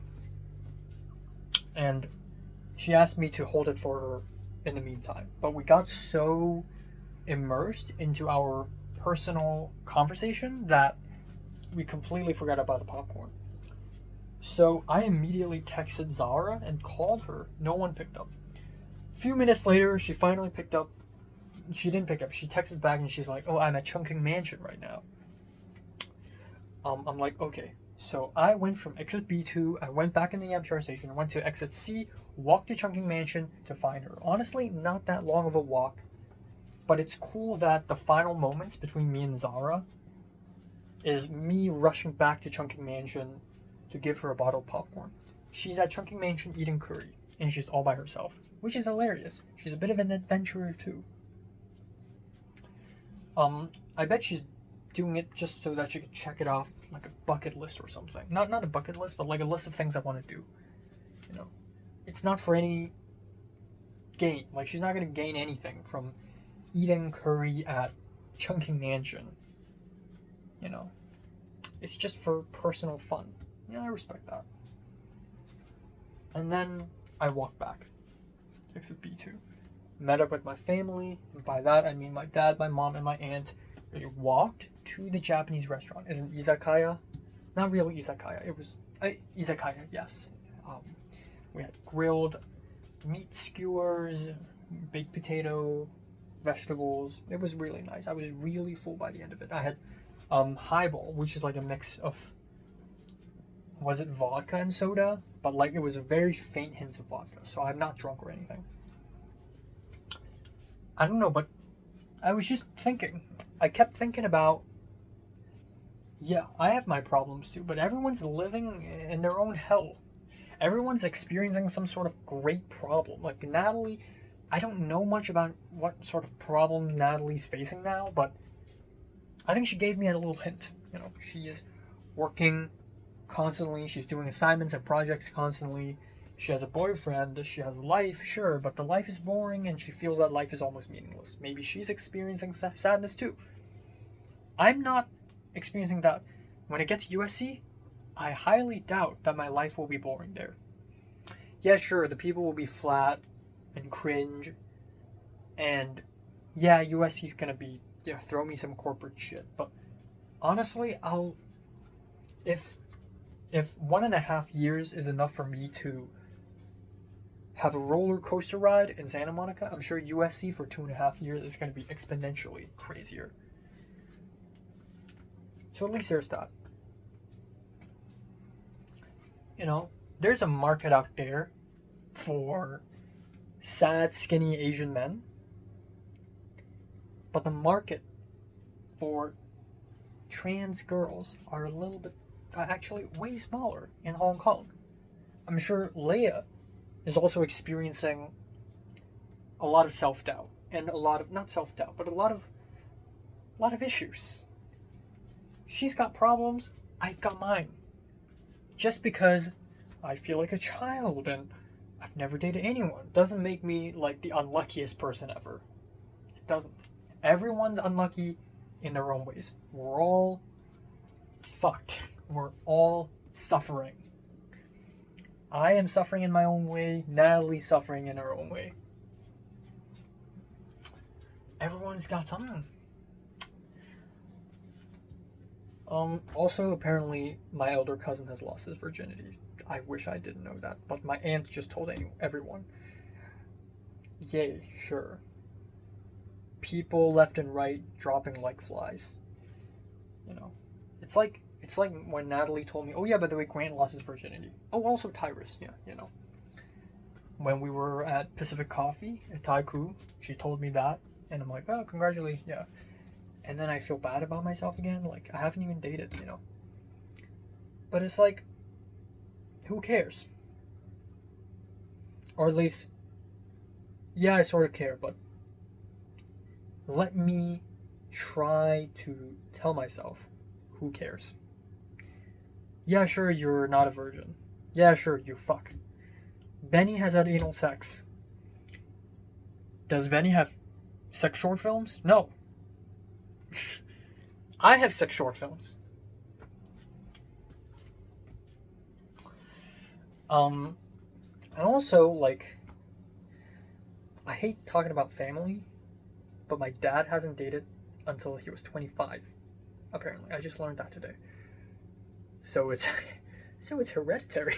And she asked me to hold it for her in the meantime. But we got so immersed into our personal conversation that we completely forgot about the popcorn. So I immediately texted Zara and called her. No one picked up. A few minutes later, she finally picked up. She didn't pick up. She texted back and she's like, oh, I'm at Chungking Mansion right now. I'm like, okay. So I went from exit B2, I went back in the MTR station, I went to exit C, walked to Chungking Mansion to find her. Honestly, not that long of a walk, but it's cool that the final moments between me and Zara is me rushing back to Chungking Mansion to give her a bottle of popcorn. She's at Chungking Mansion eating curry, and she's all by herself, which is hilarious. She's a bit of an adventurer too. I bet she's doing it just so that she could check it off like a bucket list or something. Not a bucket list, but like a list of things I want to do. You know, it's not for any gain. Like she's not gonna gain anything from eating curry at Chungking Mansion. You know, it's just for personal fun. Yeah, I respect that. And then I walked back. Exit B2. Met up with my family. And by that, I mean my dad, my mom, and my aunt. We walked to the Japanese restaurant. It's an izakaya. Not really izakaya. It was izakaya, yes. We had grilled meat skewers, baked potato, vegetables. It was really nice. I was really full by the end of it. I had highball, which is like a mix of, was it vodka and soda? But like it was a very faint hints of vodka, so I'm not drunk or anything. I don't know, but I was just thinking. I kept thinking about, yeah, I have my problems too, but everyone's living in their own hell. Everyone's experiencing some sort of great problem. Like Natalie, I don't know much about what sort of problem Natalie's facing now, but I think she gave me a little hint. You know, she's working constantly, she's doing assignments and projects constantly. She has a boyfriend, she has a life, sure, but the life is boring and she feels that life is almost meaningless. Maybe she's experiencing sadness too. I'm not experiencing that. When I get to USC, I highly doubt that my life will be boring there. Yeah, sure, the people will be flat and cringe, and yeah, USC's gonna be, yeah, throw me some corporate shit, but honestly, if 1.5 years is enough for me to have a roller coaster ride in Santa Monica, I'm sure USC for 2.5 years is going to be exponentially crazier. So at least there's that. You know, there's a market out there for sad, skinny Asian men, but the market for trans girls are a little bit, actually way smaller in Hong Kong. I'm sure Leia is also experiencing a lot of self-doubt and a lot of, not self-doubt, but a lot of issues. She's got problems, I've got mine. Just because I feel like a child and I've never dated anyone doesn't make me like the unluckiest person ever. It doesn't. Everyone's unlucky in their own ways. We're all fucked. We're all suffering. I am suffering in my own way. Natalie's suffering in her own way. Everyone's got something. Also, apparently, my elder cousin has lost his virginity. I wish I didn't know that, but my aunt just told everyone. Yay, sure. People left and right dropping like flies. You know, it's like when Natalie told me, oh yeah, by the way, Grant lost his virginity. Oh, also Tyrus, yeah, you know. When we were at Pacific Coffee at Taiku, she told me that, and I'm like, oh, congratulations, yeah. And then I feel bad about myself again, like, I haven't even dated, you know. But it's like, who cares? Or at least, yeah, I sort of care, but let me try to tell myself, who cares? Yeah, sure, you're not a virgin. Yeah, sure, you fuck. Benny has had anal sex. Does Benny have sex short films? No. I have sex short films. And also, like, I hate talking about family, but my dad hasn't dated until he was 25, apparently. I just learned that today. So it's hereditary.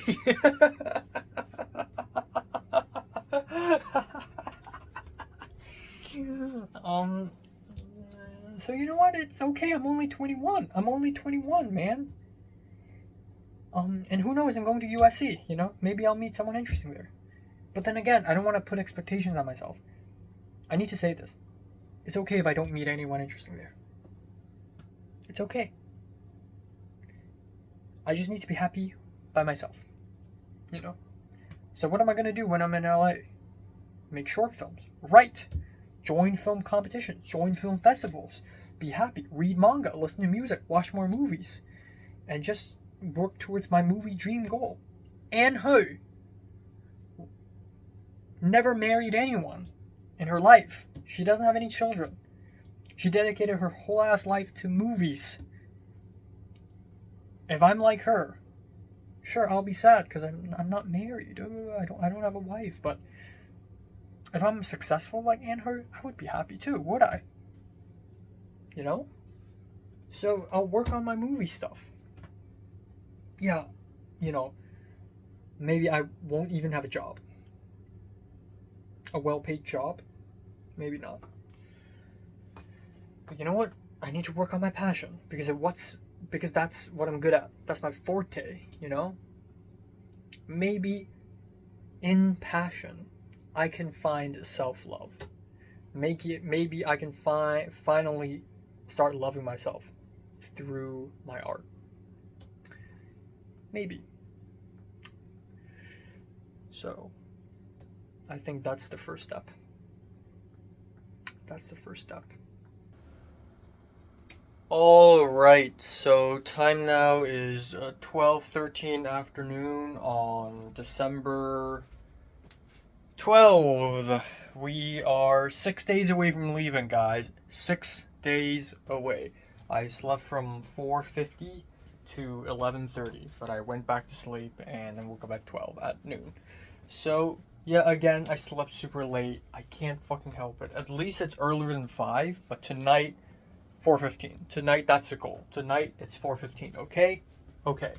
So you know what? It's okay. I'm only 21. I'm only 21, man. And who knows, I'm going to USC, you know? Maybe I'll meet someone interesting there. But then again, I don't want to put expectations on myself. I need to say this. It's okay if I don't meet anyone interesting there. It's okay. I just need to be happy by myself, you know? So what am I going to do when I'm in LA? Make short films. Write. Join film competitions. Join film festivals. Be happy. Read manga. Listen to music. Watch more movies. And just work towards my movie dream goal. Anne Ho never married anyone in her life. She doesn't have any children. She dedicated her whole ass life to movies. If I'm like her, sure, I'll be sad because I'm not married. I don't have a wife. But if I'm successful like Anne Ho, I would be happy too, would I? You know? So I'll work on my movie stuff. Yeah, you know, maybe I won't even have a job. A well-paid job? Maybe not. But you know what? I need to work on my passion because that's what I'm good at. That's my forte, you know? Maybe in passion I can find self-love. Maybe I can finally start loving myself through my art. Maybe. So, I think that's the first step. Alright, so time now is 12:13 afternoon on December 12th. We are 6 days away from leaving, guys. 6 days away. I slept from 4:50 to 11:30, but I went back to sleep and then woke up at 12 at noon. So, yeah, again, I slept super late. I can't fucking help it. At least it's earlier than 5, but tonight, 4:15. Tonight, that's the goal. Tonight, it's 4:15, okay? Okay.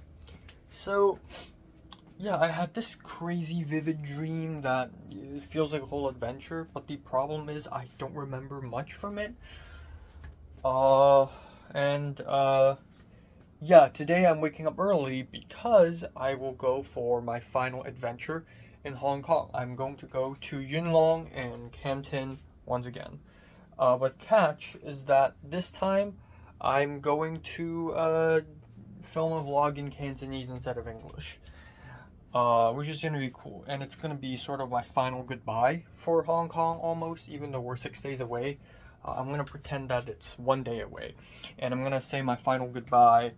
So, yeah, I had this crazy vivid dream that it feels like a whole adventure, but the problem is I don't remember much from it. Yeah, today I'm waking up early because I will go for my final adventure in Hong Kong. I'm going to go to Yuen Long and Canton once again. But catch is that this time I'm going to film a vlog in Cantonese instead of English. Which is going to be cool. And it's going to be sort of my final goodbye for Hong Kong almost, even though we're 6 days away. I'm going to pretend that it's 1 day away. And I'm going to say my final goodbye,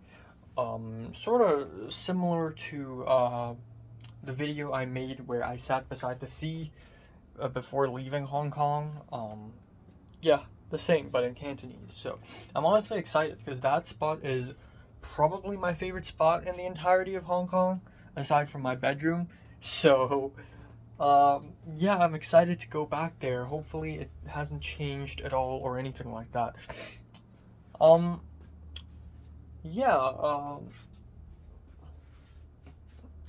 sort of similar to the video I made where I sat beside the sea before leaving Hong Kong. Yeah, the same, but in Cantonese. So I'm honestly excited because that spot is probably my favorite spot in the entirety of Hong Kong, aside from my bedroom. So, yeah, I'm excited to go back there. Hopefully it hasn't changed at all or anything like that. Yeah,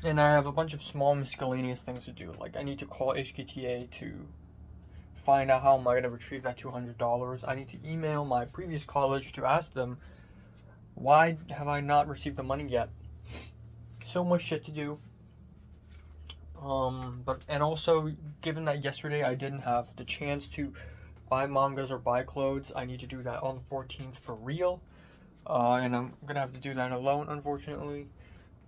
and I have a bunch of small miscellaneous things to do. Like, I need to call HKTA to find out how am I going to retrieve that $200. I need to email my previous college to ask them, why have I not received the money yet? So much shit to do. And also, given that yesterday I didn't have the chance to buy mangas or buy clothes, I need to do that on the 14th for real. And I'm gonna have to do that alone, unfortunately.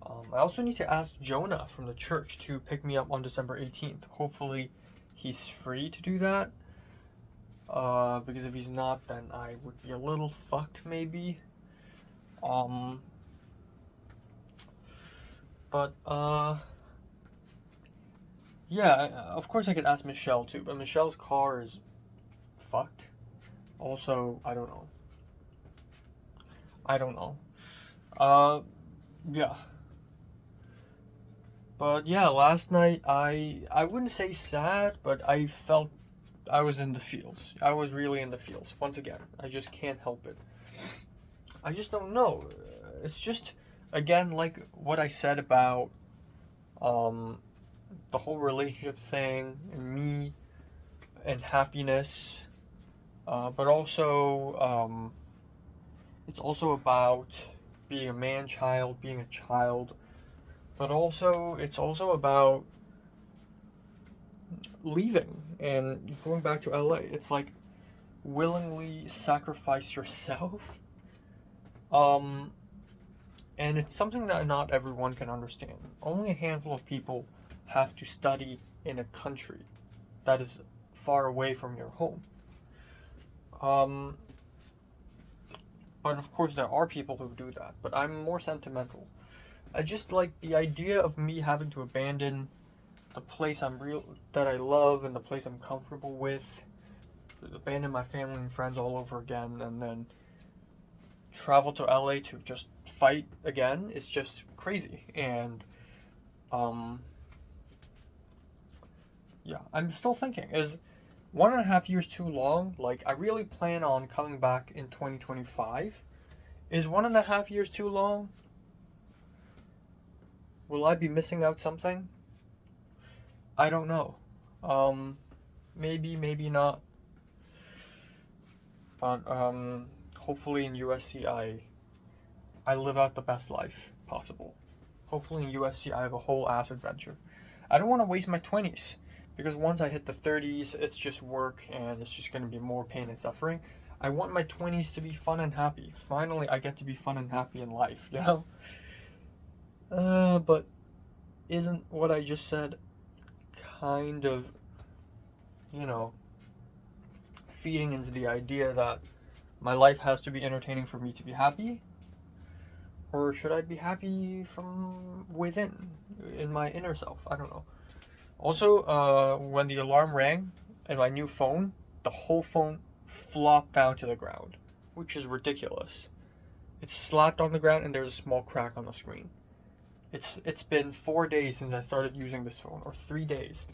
I also need to ask Jonah from the church to pick me up on December 18th. Hopefully, he's free to do that. Because if he's not, then I would be a little fucked, maybe. Yeah, of course I could ask Michelle too, but Michelle's car is fucked. Also, I don't know. Yeah. But yeah, last night I wouldn't say sad, but I felt I was in the feels. I was really in the feels. Once again, I just can't help it. I just don't know. It's just, again, like what I said about the whole relationship thing and me and happiness, but also it's also about being a man child, being a child, but also it's also about leaving and going back to LA. It's like willingly sacrifice yourself. And it's something that not everyone can understand. Only a handful of people have to study in a country that is far away from your home. But of course there are people who do that, but I'm more sentimental. I just like the idea of me having to abandon the place that I love and the place I'm comfortable with, abandon my family and friends all over again, and then travel to LA to just fight again. It's just crazy. And yeah, I'm still thinking, is 1.5 years too long? Like, I really plan on coming back in 2025. Is 1.5 years too long? Will I be missing out something? I don't know. Maybe, maybe not. But hopefully in USC I live out the best life possible. Hopefully in USC I have a whole ass adventure. I don't want to waste my 20s, because once I hit the 30s, it's just work and it's just going to be more pain and suffering. I want my 20s to be fun and happy. Finally, I get to be fun and happy in life, you know? But isn't what I just said kind of, feeding into the idea that my life has to be entertaining for me to be happy? Or should I be happy from within, in my inner self? I don't know. Also, when the alarm rang and my new phone, the whole phone flopped down to the ground, which is ridiculous. It slapped on the ground and there's a small crack on the screen. It's been 4 days since I started using this phone, or 3 days,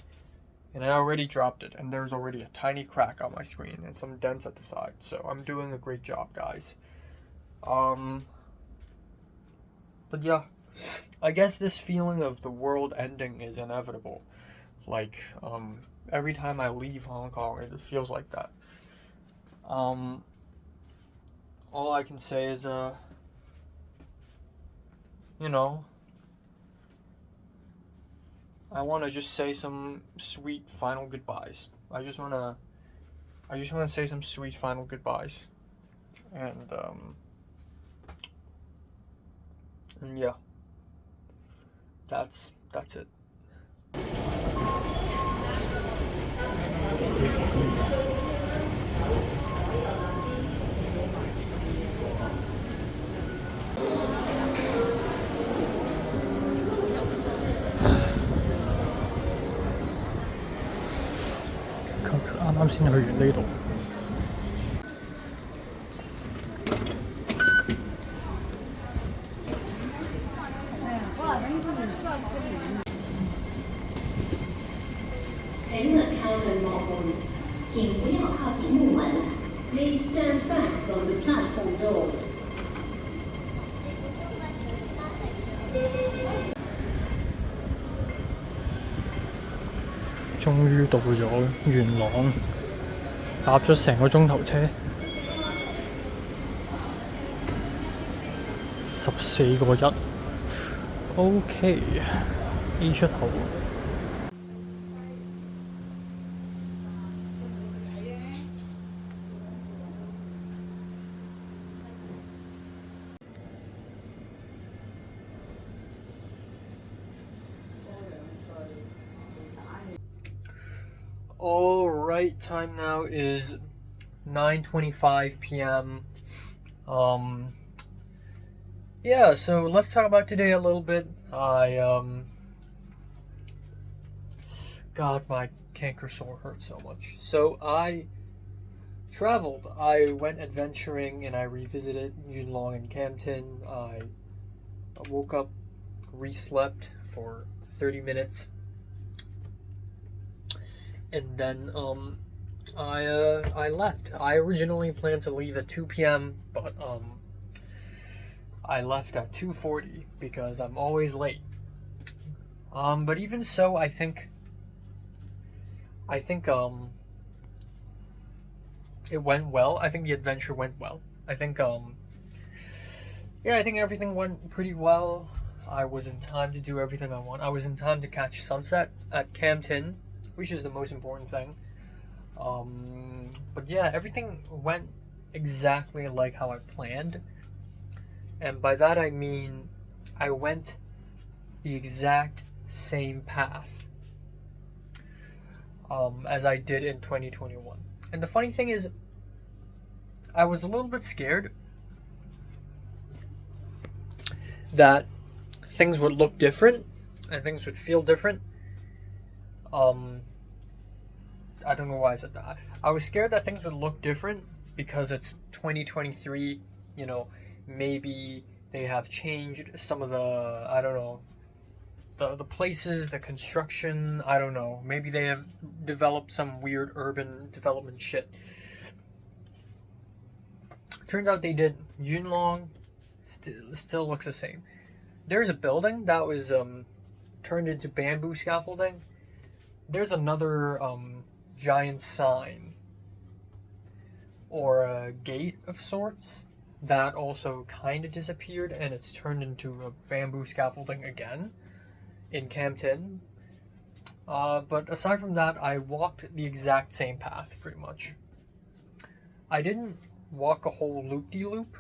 and I already dropped it, and there's already a tiny crack on my screen and some dents at the side. So I'm doing a great job, guys. But yeah, I guess this feeling of the world ending is inevitable. Like, every time I leave Hong Kong, it feels like that. All I can say is, I want to just say some sweet final goodbyes. I just want to say some sweet final goodbyes. And yeah. That's it.啱啱先去完呢度。请勿靠近幕門，請不要靠近木門。Please stand back from the platform doors. 終於到咗元朗，搭咗成個鐘頭車，14個1。OK， A 出口。Alright, time now is 9:25 p.m. Yeah, so let's talk about today a little bit. God, my canker sore hurts so much. So I traveled. I went adventuring and I revisited Yunlong and Campton. I woke up, re-slept for 30 minutes. And then I left. I originally planned to leave at 2 p.m., but I left at 2:40 because I'm always late. But even so, I think it went well. I think the adventure went well. I think I think everything went pretty well. I was in time to do everything I want. I was in time to catch sunset at Campton, which is the most important thing. But yeah, everything went exactly like how I planned. And by that I mean I went the exact same path as I did in 2021. And the funny thing is, I was a little bit scared that things would look different and things would feel different. I don't know why I said that. I was scared that things would look different because it's 2023, you know, maybe they have changed some of the, I don't know, the places, the construction, I don't know. Maybe they have developed some weird urban development shit. Turns out they did. Yunlong still looks the same. There's a building that was turned into bamboo scaffolding. There's another giant sign or a gate of sorts that also kind of disappeared, and it's turned into a bamboo scaffolding again in Campton. But aside from that, I walked the exact same path pretty much. I didn't walk a whole loop-de-loop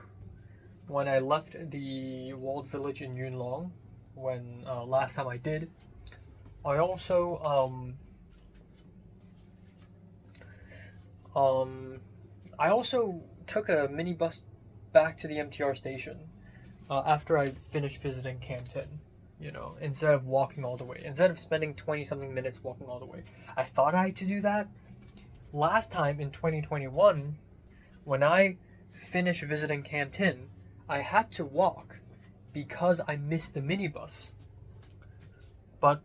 when I left the walled village in Yunlong. When last time I did, I also took a minibus back to the MTR station after I finished visiting Campton. You know, instead of walking all the way, instead of spending 20-something minutes walking all the way. I thought I had to do that. Last time in 2021, when I finished visiting Campton, I had to walk because I missed the minibus. But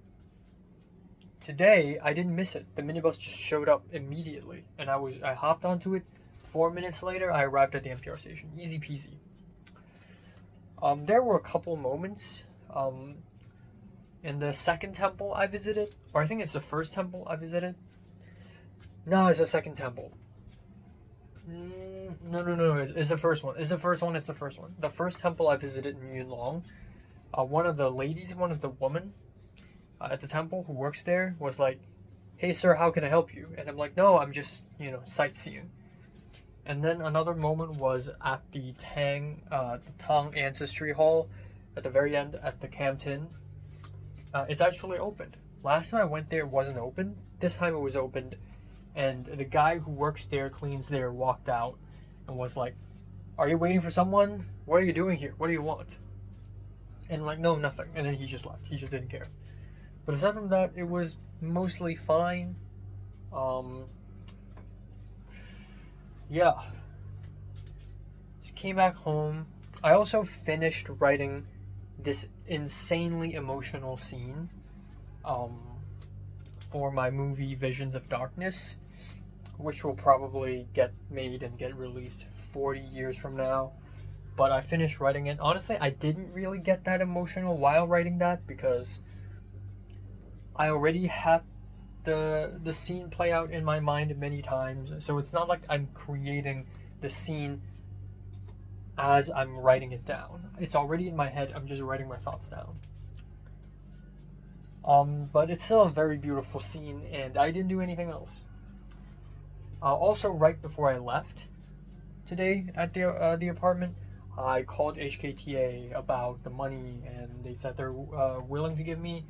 today, I didn't miss it. The minibus just showed up immediately, and I hopped onto it. 4 minutes later, I arrived at the MTR station. Easy peasy. There were a couple moments in the second temple I visited, or I think it's the first temple I visited. No, it's the second temple. No, it's the first one. It's the first one. The first temple I visited in Yunlong, one of the women at the temple who works there was like, "Hey sir, how can I help you?" And I'm like, "No, I'm just, sightseeing." And then another moment was at the Tang Ancestry Hall at the very end at the Campton. It's actually opened. Last time I went there, it wasn't open. This time it was opened, and the guy who works there, cleans there, walked out and was like, "Are you waiting for someone? What are you doing here? What do you want?" And I'm like, "No, nothing." And then he just left. He just didn't care. But aside from that, it was mostly fine. Yeah. Just came back home. I also finished writing this insanely emotional scene for my movie Visions of Darkness, which will probably get made and get released 40 years from now. But I finished writing it. Honestly, I didn't really get that emotional while writing that because I already had the scene play out in my mind many times. So it's not like I'm creating the scene as I'm writing it down. It's already in my head. I'm just writing my thoughts down. But it's still a very beautiful scene, and I didn't do anything else. Also, right before I left today at the apartment, I called HKTA about the money, and they said they're willing to give me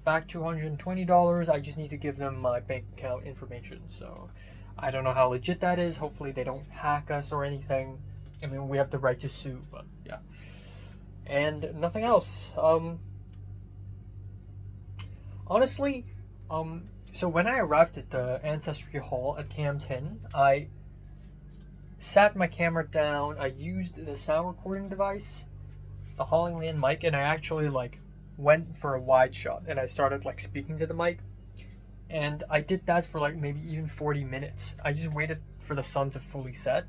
back $220. I just need to give them my bank account information. So I don't know how legit that is. Hopefully they don't hack us or anything. I mean, we have the right to sue, but yeah. And nothing else. Honestly, so when I arrived at the Ancestry Hall at Campton, I sat my camera down. I used the sound recording device, the Hollyland mic, and I actually went for a wide shot, and I started speaking to the mic, and I did that for maybe even 40 minutes. I just waited for the sun to fully set.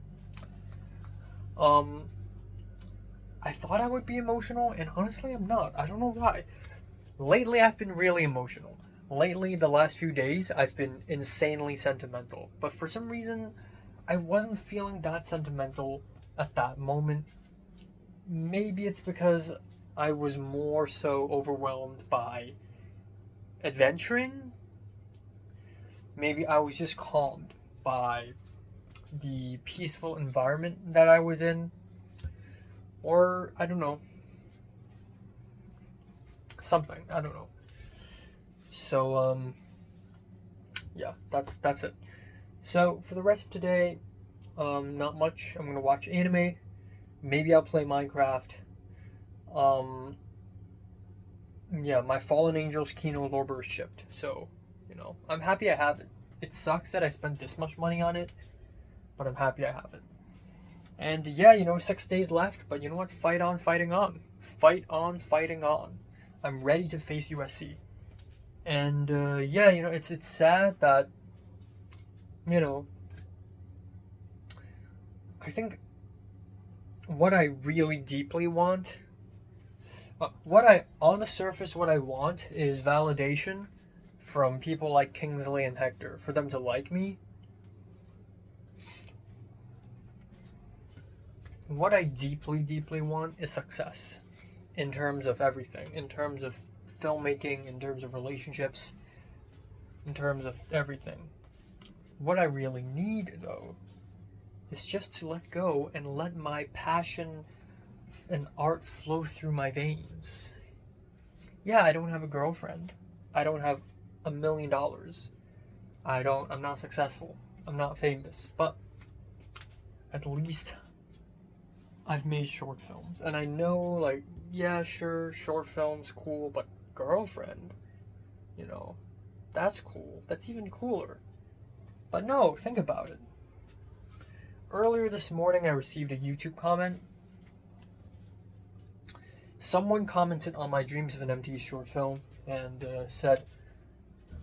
I thought I would be emotional, and honestly I'm not. I don't know why. Lately I've been really emotional. Lately, the last few days, I've been insanely sentimental, but for some reason I wasn't feeling that sentimental at that moment. Maybe it's because I was more so overwhelmed by adventuring. Maybe I was just calmed by the peaceful environment that I was in. Or, I don't know. Something. I don't know. So, yeah, that's it. So, for the rest of today, not much. I'm gonna watch anime. Maybe I'll play Minecraft. Um, yeah, my Fallen Angels Kino Lorber is shipped, so I'm happy I have it. It sucks that I spent this much money on it, but I'm happy I have it. And yeah, 6 days left, but you know what? Fight on, fighting on. Fight on, fighting on. I'm ready to face USC. And yeah, it's sad that I think what I really deeply want, on the surface, what I want is validation from people like Kingsley and Hector for them to like me. What I deeply, deeply want is success in terms of everything, in terms of filmmaking, in terms of relationships, in terms of everything. What I really need, though, is just to let go and let my passion and art flow through my veins. Yeah, I don't have a girlfriend. I don't have $1 million. I'm not successful. I'm not famous. But at least I've made short films. And I know, yeah, sure, short films, cool, but girlfriend, that's cool. That's even cooler. But no, think about it. Earlier this morning, I received a YouTube comment. Someone commented on my Dreams of an Empty short film and said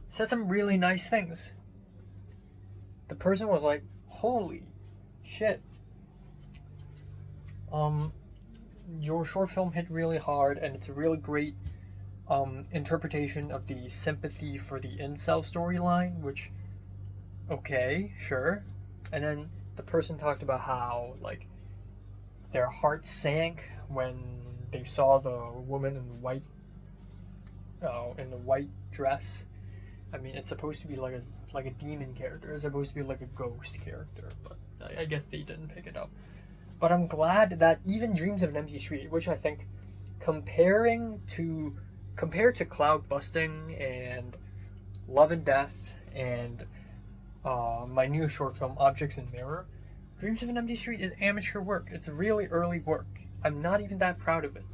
some really nice things. The person was like, holy shit. Your short film hit really hard, and it's a really great interpretation of the sympathy for the incel storyline, which, okay, sure. And then the person talked about how, their heart sank when they saw the woman in the white dress. I mean, it's supposed to be like a demon character. It's supposed to be like a ghost character, but I guess they didn't pick it up. But I'm glad that even Dreams of an Empty Street, which I think, compared to Cloud Busting and Love and Death and my new short film, Objects in Mirror, Dreams of an Empty Street is amateur work. It's really early work. I'm not even that proud of it.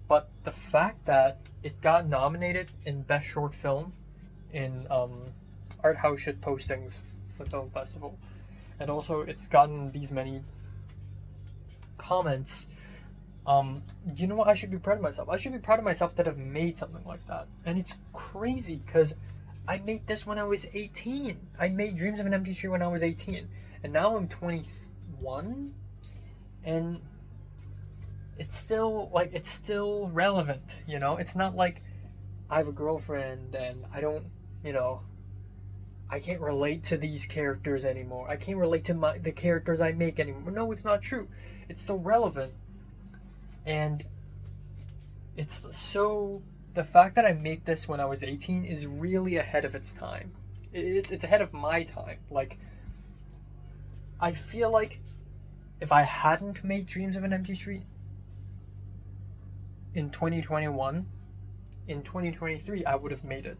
But the fact that it got nominated in Best Short Film in Art House Shit Postings Film Festival, and also it's gotten these many comments, you know what? I should be proud of myself. I should be proud of myself that I've made something like that. And it's crazy because I made this when I was 18. I made Dreams of an Empty Street when I was 18. And now I'm 21. And it's still relevant, It's not like I have a girlfriend and I don't, I can't relate to these characters anymore. I can't relate to the characters I make anymore. No, it's not true. It's still relevant. And it's so... The fact that I made this when I was 18 is really ahead of its time. It's ahead of my time. I feel like if I hadn't made Dreams of an Empty Street in 2021, in 2023 I would have made it.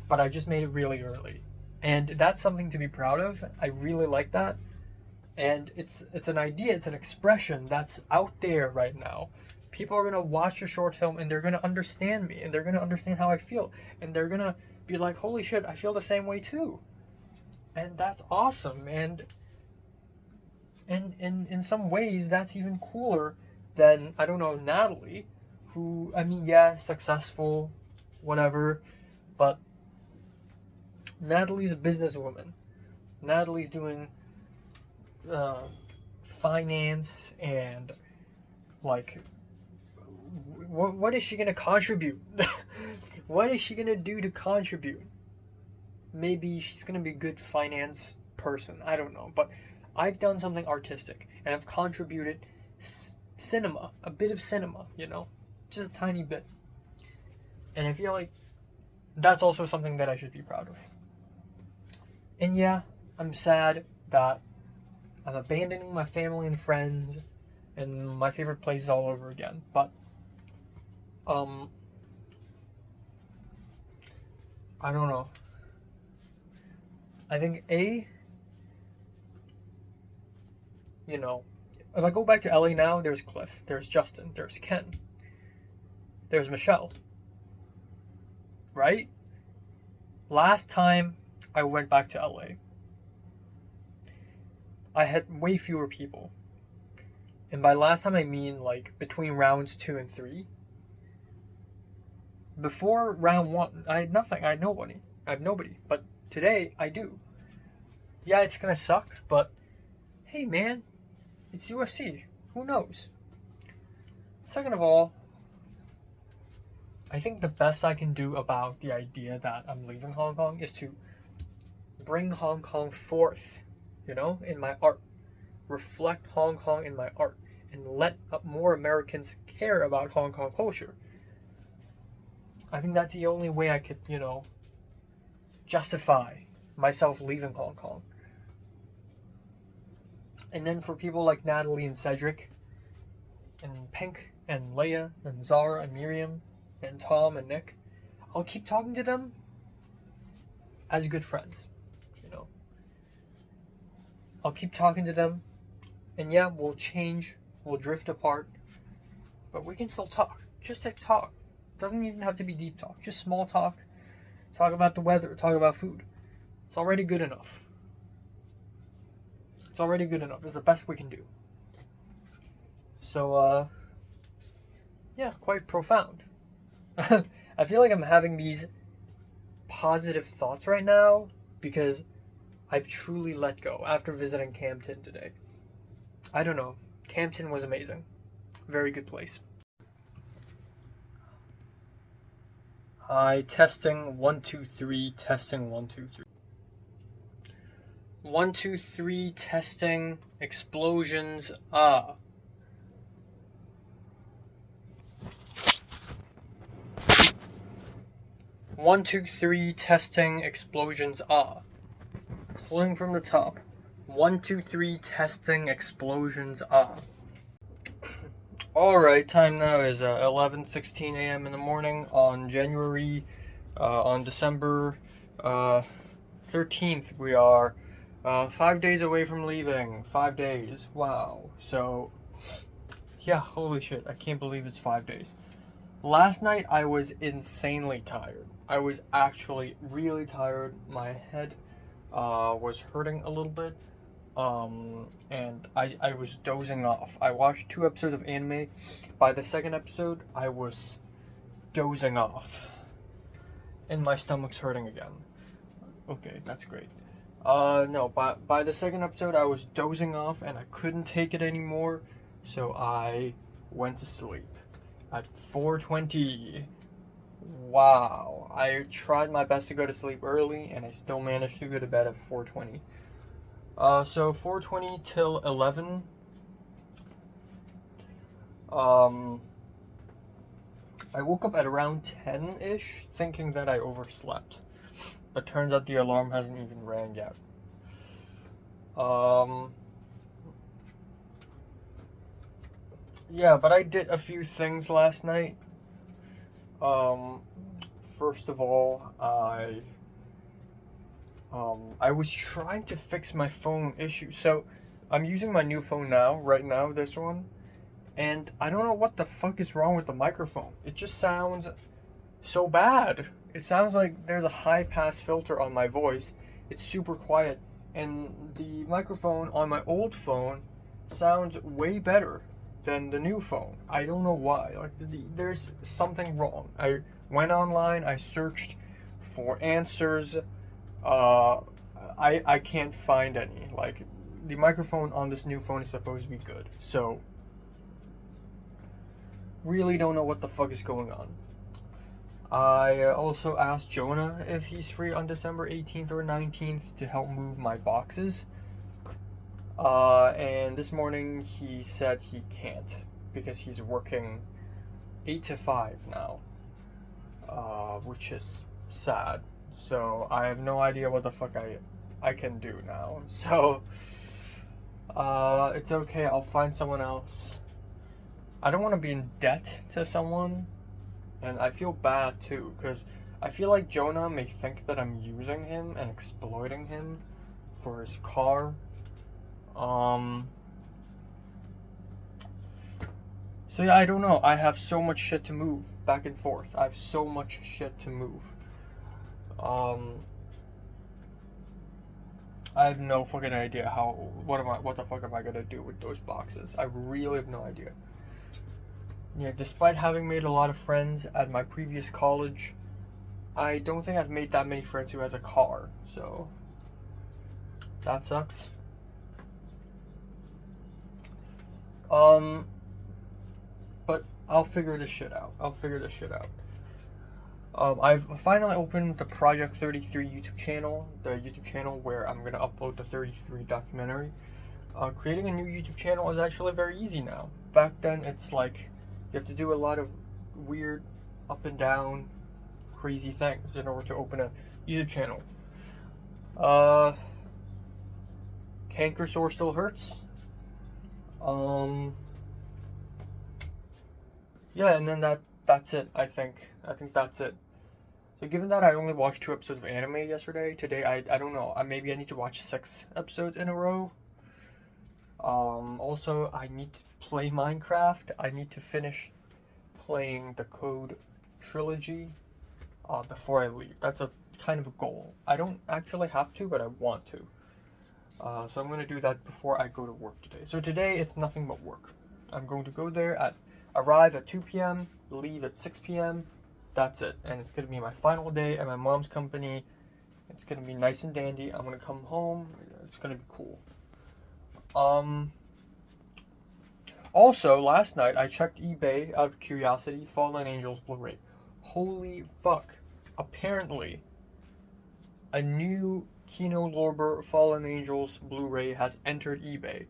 But I just made it really early. And that's something to be proud of. I really like that. And it's an idea, it's an expression that's out there right now. People are going to watch a short film and they're going to understand me and they're going to understand how I feel. And they're going to be like, holy shit, I feel the same way too. And that's awesome. And in some ways, that's even cooler than, I don't know, Natalie, who, I mean, yeah, successful, whatever, but Natalie's a businesswoman. Natalie's doing finance and what is she gonna contribute? What is she gonna do to contribute? Maybe she's gonna be a good finance person. I don't know, but I've done something artistic and I've contributed cinema, a bit of cinema, you know, just a tiny bit. And I feel like that's also something that I should be proud of. And yeah, I'm sad that I'm abandoning my family and friends and my favorite places all over again. But I don't know. I think you know, if I go back to LA now, there's Cliff, there's Justin, there's Ken, there's Michelle. Right? Last time I went back to LA, I had way fewer people. And by last time I mean like between rounds 2 and 3. Before round 1, I had nothing. I had nobody. I have nobody. But today, I do. Yeah, it's gonna suck, but hey man, it's USC. Who knows? Second of all, I think the best I can do about the idea that I'm leaving Hong Kong is to bring Hong Kong forth, you know, in my art. Reflect Hong Kong in my art. And let more Americans care about Hong Kong culture. I think that's the only way I could, you know, justify myself leaving Hong Kong. And then for people like Natalie and Cedric, and Pink, and Leia, and Zara, and Miriam, and Tom, and Nick, I'll keep talking to them as good friends, you know. I'll keep talking to them, and yeah, we'll change, we'll drift apart, but we can still talk. Just to talk. Doesn't even have to be deep talk. Just small talk. Talk about the weather. Talk about food. It's already good enough. It's already good enough. It's the best we can do. So, yeah, quite profound. I feel like I'm having these positive thoughts right now because I've truly let go after visiting Campton today. I don't know. Campton was amazing. Very good place. Hi, testing 1 2 3, testing 1 2 3. 1 2 3, testing, explosions, 1 2 3, testing, explosions, Pulling from the top. 1 2 3, testing, explosions, Alright, time now is 11:16 a.m. in the morning on December 13th. We are 5 days away from leaving. 5 days. Wow. So, yeah, holy shit. I can't believe it's 5 days. Last night, I was insanely tired. I was actually really tired. My head was hurting a little bit. And I was dozing off. I watched 2 episodes of anime. By the second episode, I was dozing off. And my stomach's hurting again. Okay, that's great. No, by the second episode, I was dozing off and I couldn't take it anymore. So I went to sleep at 4:20. Wow. I tried my best to go to sleep early and I still managed to go to bed at 4:20. So 4:20 till 11. I woke up at around 10-ish, thinking that I overslept. But turns out the alarm hasn't even rang yet. Yeah, but I did a few things last night. First of all, I was trying to fix my phone issue. So, I'm using my new phone now, right now, this one. And I don't know what the fuck is wrong with the microphone. It just sounds so bad. It sounds like there's a high pass filter on my voice. It's super quiet. And the microphone on my old phone sounds way better than the new phone. I don't know why. Like, there's something wrong. I went online, I searched for answers. I can't find any. Like, the microphone on this new phone is supposed to be good. So, really don't know what the fuck is going on. I also asked Jonah if he's free on December 18th or 19th to help move my boxes. And this morning he said he can't. because he's working 8 to 5 now, which is sad. So I have no idea what the fuck I can do now. So it's okay. I'll find someone else. I don't want to be in debt to someone, and I feel bad too, because I feel like Jonah may think that I'm using him and exploiting him for his car. So yeah, I don't know. I have so much shit to move back and forth. I have so much shit to move. I have no fucking idea what the fuck am I gonna do with those boxes? I really have no idea. Yeah, despite having made a lot of friends at my previous college, I don't think I've made that many friends who has a car, so that sucks. But I'll figure this shit out. I've finally opened the Project 33 YouTube channel, the YouTube channel where I'm going to upload the 33 documentary. Creating a new YouTube channel is actually very easy now. Back then, it's like you have to do a lot of weird up and down crazy things in order to open a YouTube channel. Canker sore still hurts. Yeah, and then that's it, I think. I think that's it. So given that I only watched 2 episodes of anime yesterday, today I don't know, maybe I need to watch 6 episodes in a row. Also, I need to play Minecraft. I need to finish playing the Code trilogy before I leave. That's a kind of a goal. I don't actually have to, but I want to. So I'm going to do that before I go to work today. So today, it's nothing but work. I'm going to go there arrive at 2 p.m., leave at 6 p.m., that's it. And it's going to be my final day at my mom's company. It's going to be nice and dandy. I'm going to come home. It's going to be cool. Also, last night, I checked eBay out of curiosity, Fallen Angels Blu-ray. Holy fuck. Apparently, a new Kino Lorber Fallen Angels Blu-ray has entered eBay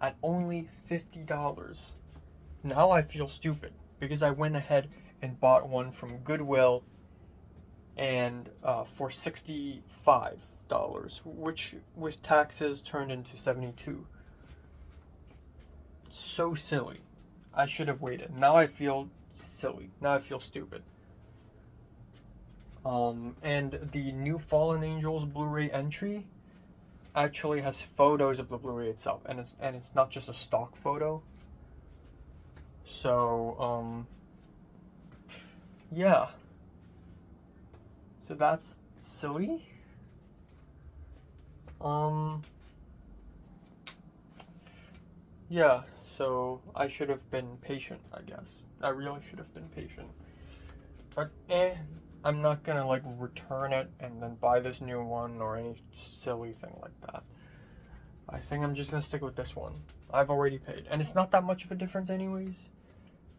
at only $50. Now I feel stupid because I went ahead and bought one from Goodwill and for $65, which with taxes turned into $72. So silly. I should have waited. Now I feel silly. Now I feel stupid. And the new Fallen Angels Blu-ray entry actually has photos of the Blu-ray itself, and it's not just a stock photo. So, yeah. So that's silly. Yeah, so I should have been patient, I guess. I really should have been patient. But, I'm not gonna, like, return it and then buy this new one or any silly thing like that. I think I'm just gonna stick with this one. I've already paid. And it's not that much of a difference anyways.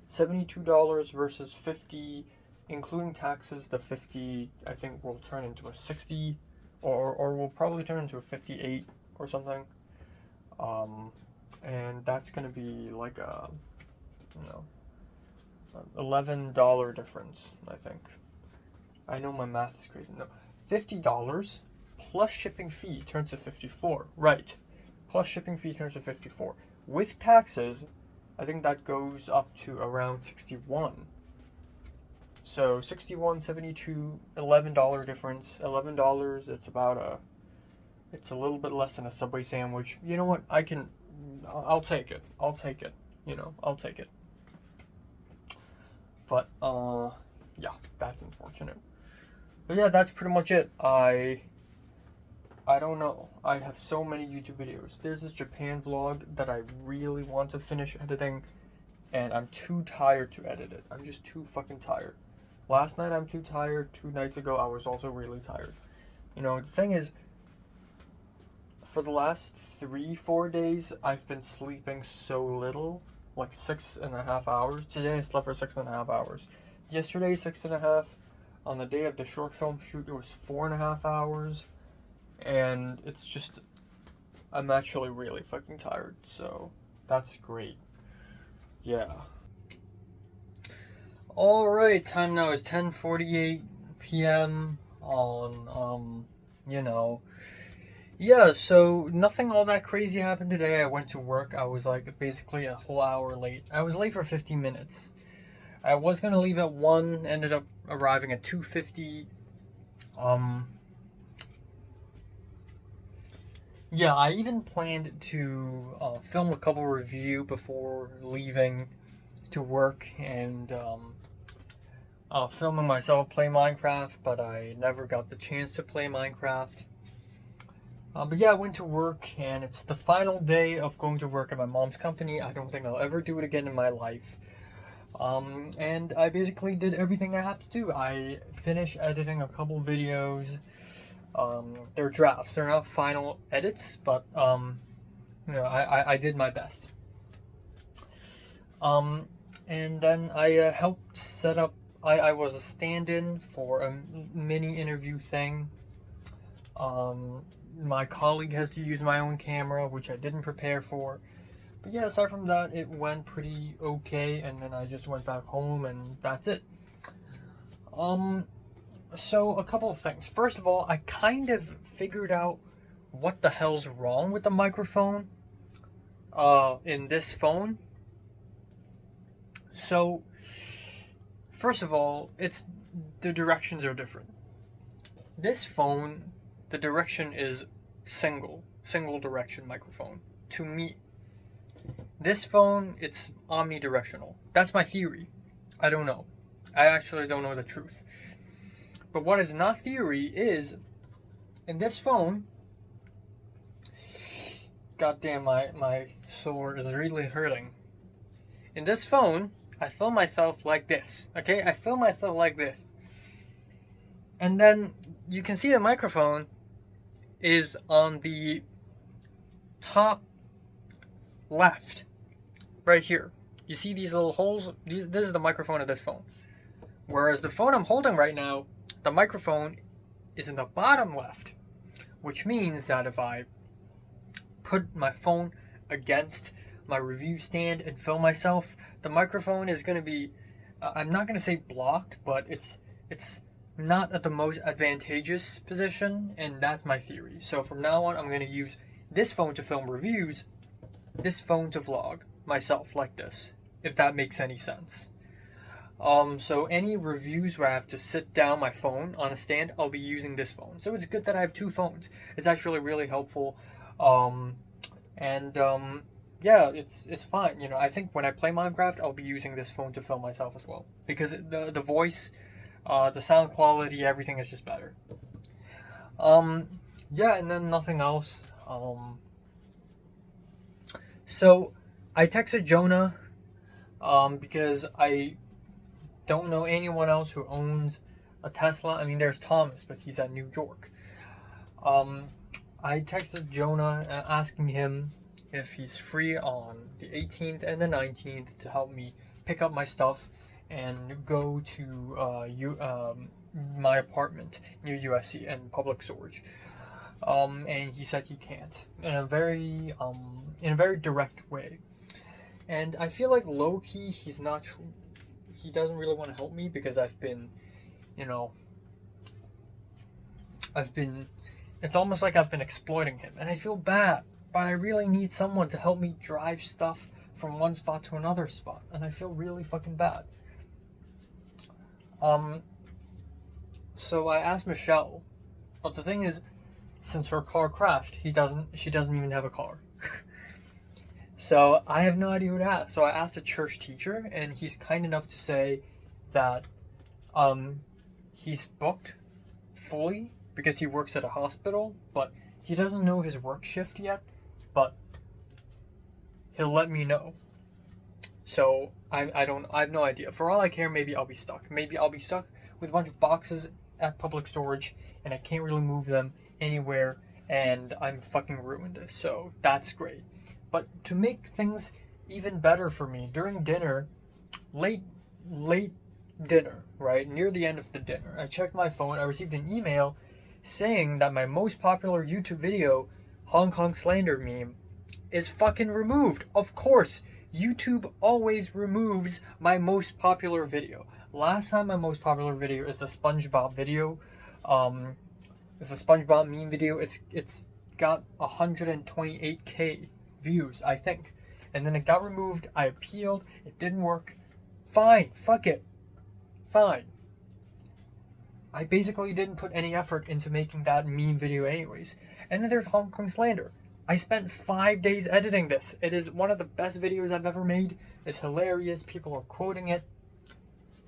$72 versus $50, including taxes. The 50, I think, will turn into a 60, or will probably turn into a 58 or something. And that's gonna be like a, $11 difference, I think. I know my math is crazy. No, $50 plus shipping fee turns to 54. Right. Plus shipping fee turns to 54. With taxes, I think that goes up to around 61. So 61, 72, $11 difference. $11, it's a little bit less than a Subway sandwich. You know what? I'll take it. I'll take it. I'll take it. But, yeah, that's unfortunate. But yeah, that's pretty much it. I don't know. I have so many YouTube videos. There's this Japan vlog that I really want to finish editing, and I'm too tired to edit it. I'm just too fucking tired. Last night I'm too tired. 2 nights ago I was also really tired. The thing is, for the last 3-4 days, I've been sleeping so little, like 6.5 hours. Today I slept for 6.5 hours. Yesterday, 6.5. On the day of the short film shoot, it was 4.5 hours. And it's just, I'm actually really fucking tired, so that's great. yeah. Alright, time now is 10:48 p.m. on, yeah, so nothing all that crazy happened today. I went to work. I was like basically a whole hour late. I was late for 15 minutes. I was gonna leave at 1, ended up arriving at 2:50. Yeah, I even planned to film a couple review before leaving to work and filming myself play Minecraft, but I never got the chance to play Minecraft. But yeah, I went to work, and it's the final day of going to work at my mom's company. I don't think I'll ever do it again in my life. And I basically did everything I have to do. I finished editing a couple videos. They're drafts. They're not final edits, but I did my best. And then I helped set up. I was a stand-in for a mini interview thing. My colleague has to use my own camera, which I didn't prepare for. But yeah, aside from that, it went pretty okay, and then I just went back home, and that's it. So a couple of things. First of all, I kind of figured out what the hell's wrong with the microphone in this phone. So, first of all, the directions are different. This phone, the direction is single direction microphone. To me, this phone, it's omnidirectional. That's my theory. I don't know. I actually don't know the truth. But what is not theory is, in this phone, goddamn, my sore is really hurting. In this phone, I film myself like this, okay? I film myself like this. And then you can see the microphone is on the top left, right here. You see these little holes? This is the microphone of this phone. Whereas the phone I'm holding right now, the microphone is in the bottom left, which means that if I put my phone against my review stand and film myself, the microphone is going to be, I'm not going to say blocked, but it's not at the most advantageous position, and that's my theory. So from now on, I'm going to use this phone to film reviews, this phone to vlog myself like this, if that makes any sense. So any reviews where I have to sit down my phone on a stand, I'll be using this phone. So it's good that I have two phones. It's actually really helpful. Yeah, it's fine. You know, I think when I play Minecraft, I'll be using this phone to film myself as well, because the voice, the sound quality, everything is just better. Yeah, and then nothing else. So I texted Jonah, because I don't know anyone else who owns a Tesla. I mean, there's Thomas, but he's at New York. I texted Jonah asking him if he's free on the 18th and the 19th to help me pick up my stuff and go to my apartment near USC and public storage. And he said he can't, in a very direct way. And I feel like low key he doesn't really want to help me, because I've been, it's almost like I've been exploiting him, and I feel bad, but I really need someone to help me drive stuff from one spot to another spot, and I feel really fucking bad. So I asked Michelle, but the thing is, since her car crashed, she doesn't even have a car. So I have no idea who to ask. So I asked a church teacher, and he's kind enough to say that he's booked fully because he works at a hospital, but he doesn't know his work shift yet, but he'll let me know. So I have no idea. For all I care, maybe I'll be stuck. Maybe I'll be stuck with a bunch of boxes at public storage, and I can't really move them anywhere, and I'm fucking ruined. So that's great. But to make things even better for me, during dinner, late dinner, right, near the end of the dinner, I checked my phone. I received an email saying that my most popular YouTube video, Hong Kong slander meme, is fucking removed. Of course, YouTube always removes my most popular video. Last time my most popular video is the SpongeBob video. It's a SpongeBob meme video. It's got 128k views, I think. And then it got removed. I appealed. It didn't work. Fine. Fuck it. Fine. I basically didn't put any effort into making that meme video anyways. And then there's Hong Kong slander. I spent 5 days editing this. It is one of the best videos I've ever made. It's hilarious. People are quoting it.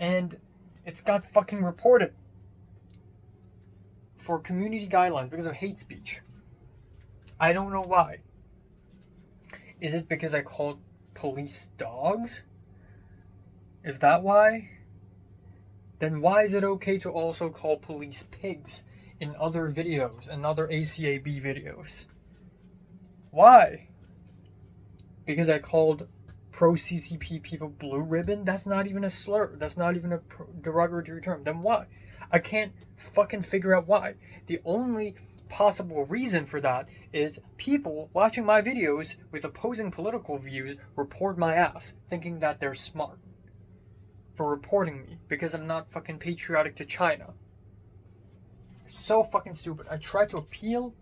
And it's got fucking reported for community guidelines because of hate speech. I don't know why. Is it because I called police dogs? Is that why? Then why is it okay to also call police pigs in other videos and other ACAB videos? Why? Because I called pro-CCP people blue ribbon? That's not even a slur. That's not even a derogatory term. Then why? I can't fucking figure out why. The only possible reason for that is people watching my videos with opposing political views report my ass, thinking that they're smart for reporting me because I'm not fucking patriotic to China. So fucking stupid. I tried to appeal.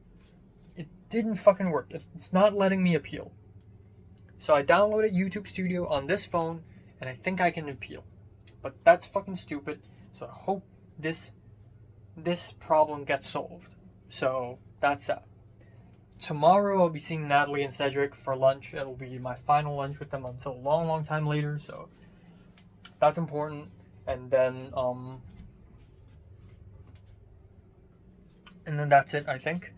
It didn't fucking work. It's not letting me appeal. So I downloaded YouTube Studio on this phone and I think I can appeal. But that's fucking stupid. So I hope this problem gets solved. So that's that. Tomorrow I'll be seeing Natalie and Cedric for lunch. It'll be my final lunch with them until a long, long time later. So that's important. And then that's it, I think.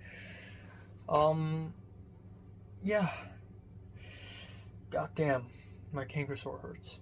Yeah. Goddamn, my canker sore hurts.